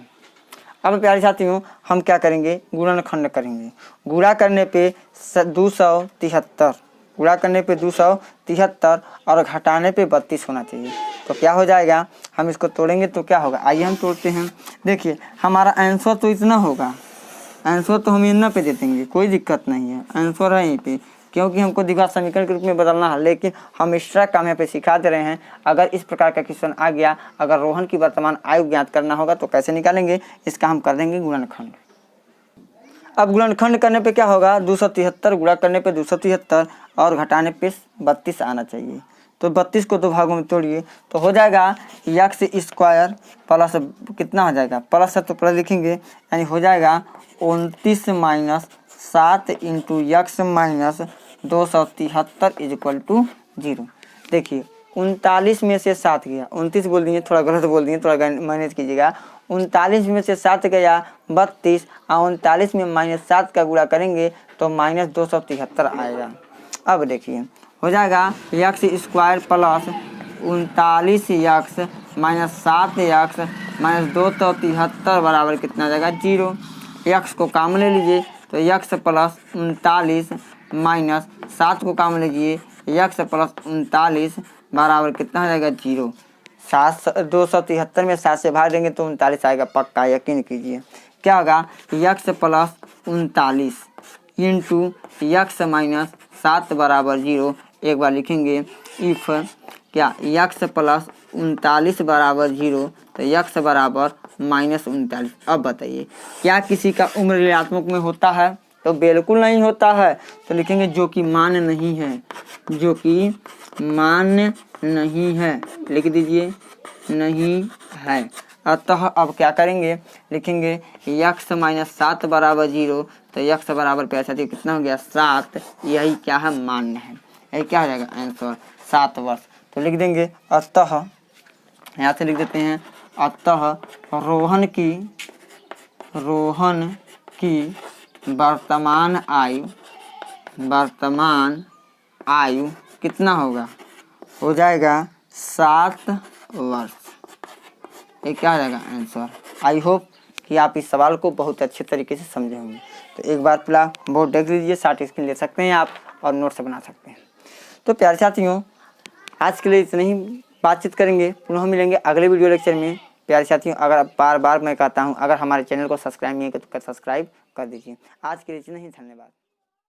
अब प्यारे साथियों हम क्या करेंगे, गुणनखंड करेंगे। गुणा करने पे 273, गुणा करने पे 273 और घटाने पे 32 होना चाहिए, तो क्या हो जाएगा, हम इसको तोड़ेंगे तो क्या होगा, आइए हम तोड़ते हैं। देखिए हमारा आंसर तो इतना होगा, आंसर तो हम इतना पे दे देंगे, कोई दिक्कत नहीं है, आंसर है यहीं पे, क्योंकि हमको द्विघात समीकरण के रूप में बदलना है। लेकिन हम एक्स्ट्रा काम यहाँ पे सिखा दे रहे हैं। अगर इस प्रकार का क्वेश्चन आ गया, अगर रोहन की वर्तमान आयु ज्ञात करना होगा तो कैसे निकालेंगे, इसका हम कर देंगे गुणनखंड। अब गुणनखंड करने पे क्या होगा, 273 गुणा करने पे 273 और घटाने पे 32 आना चाहिए, तो 32 को 2 भागों में तोड़िए तो हो जाएगा यक्स स्क्वायर प्लस कितना हो जाएगा, प्लस है तो प्लस लिखेंगे, यानी हो जाएगा 29 minus 7 into x minus 273 equal to 0। देखिए 39 में से 7 गया, 29 बोल दिए, थोड़ा गलत बोल दिए, थोड़ा मैनेज कीजिएगा। 39 में से 7 गया 32 और 39 में माइनस 7 का गुणा करेंगे तो माइनस 273 आएगा। अब देखिए हो जाएगा x square plus 39 x minus 7 x minus 273 बराबर कितना आ जाएगा 0। यक्स को काम ले लीजिए तो यक्स प्लस 39 माइनस 7 को काम लीजिए, यक्स प्लस 39 बराबर कितना हो जाएगा 0। 273 में 7 से भाग देंगे तो 39 आएगा, पक्का यकीन कीजिए। क्या होगा, x plus 39 into x minus 7 बराबर 0। एक बार लिखेंगे इफ क्या यक्स प्लस 39 बराबर 0 तो यक्स बराबर माइनस 39। अब बताइए क्या किसी का उम्र ऋणात्मक में होता है, तो बिल्कुल नहीं होता है, तो लिखेंगे जो कि मान्य नहीं है, जो कि मान्य नहीं है, लिख दीजिए नहीं है। अतः अब क्या करेंगे, लिखेंगे यक्स माइनस 7 बराबर 0 तो यक्स बराबर पैसा थी कितना हो गया 7, यही क्या है मान्य है, यही क्या हो जाएगा आंसर 7 वर्ष। तो लिख देंगे अतः, यहाँ से लिख देते हैं अतः रोहन की वर्तमान आयु कितना होगा, हो जाएगा 7 वर्ष। ये क्या हो जाएगा आंसर। आई होप कि आप इस सवाल को बहुत अच्छे तरीके से समझे होंगे। तो एक बार पूरा बोर्ड देख लीजिए, 60 स्क्रीन ले सकते हैं आप और नोट्स बना सकते हैं। तो प्यारे साथियों आज के लिए इतना ही बातचीत करेंगे, पुनः मिलेंगे अगले वीडियो लेक्चर में। प्यारे साथियों अगर बार बार मैं कहता हूं, अगर हमारे चैनल को सब्सक्राइब नहीं किया तो सब्सक्राइब कर दीजिए। आज के लिए इतना ही, धन्यवाद।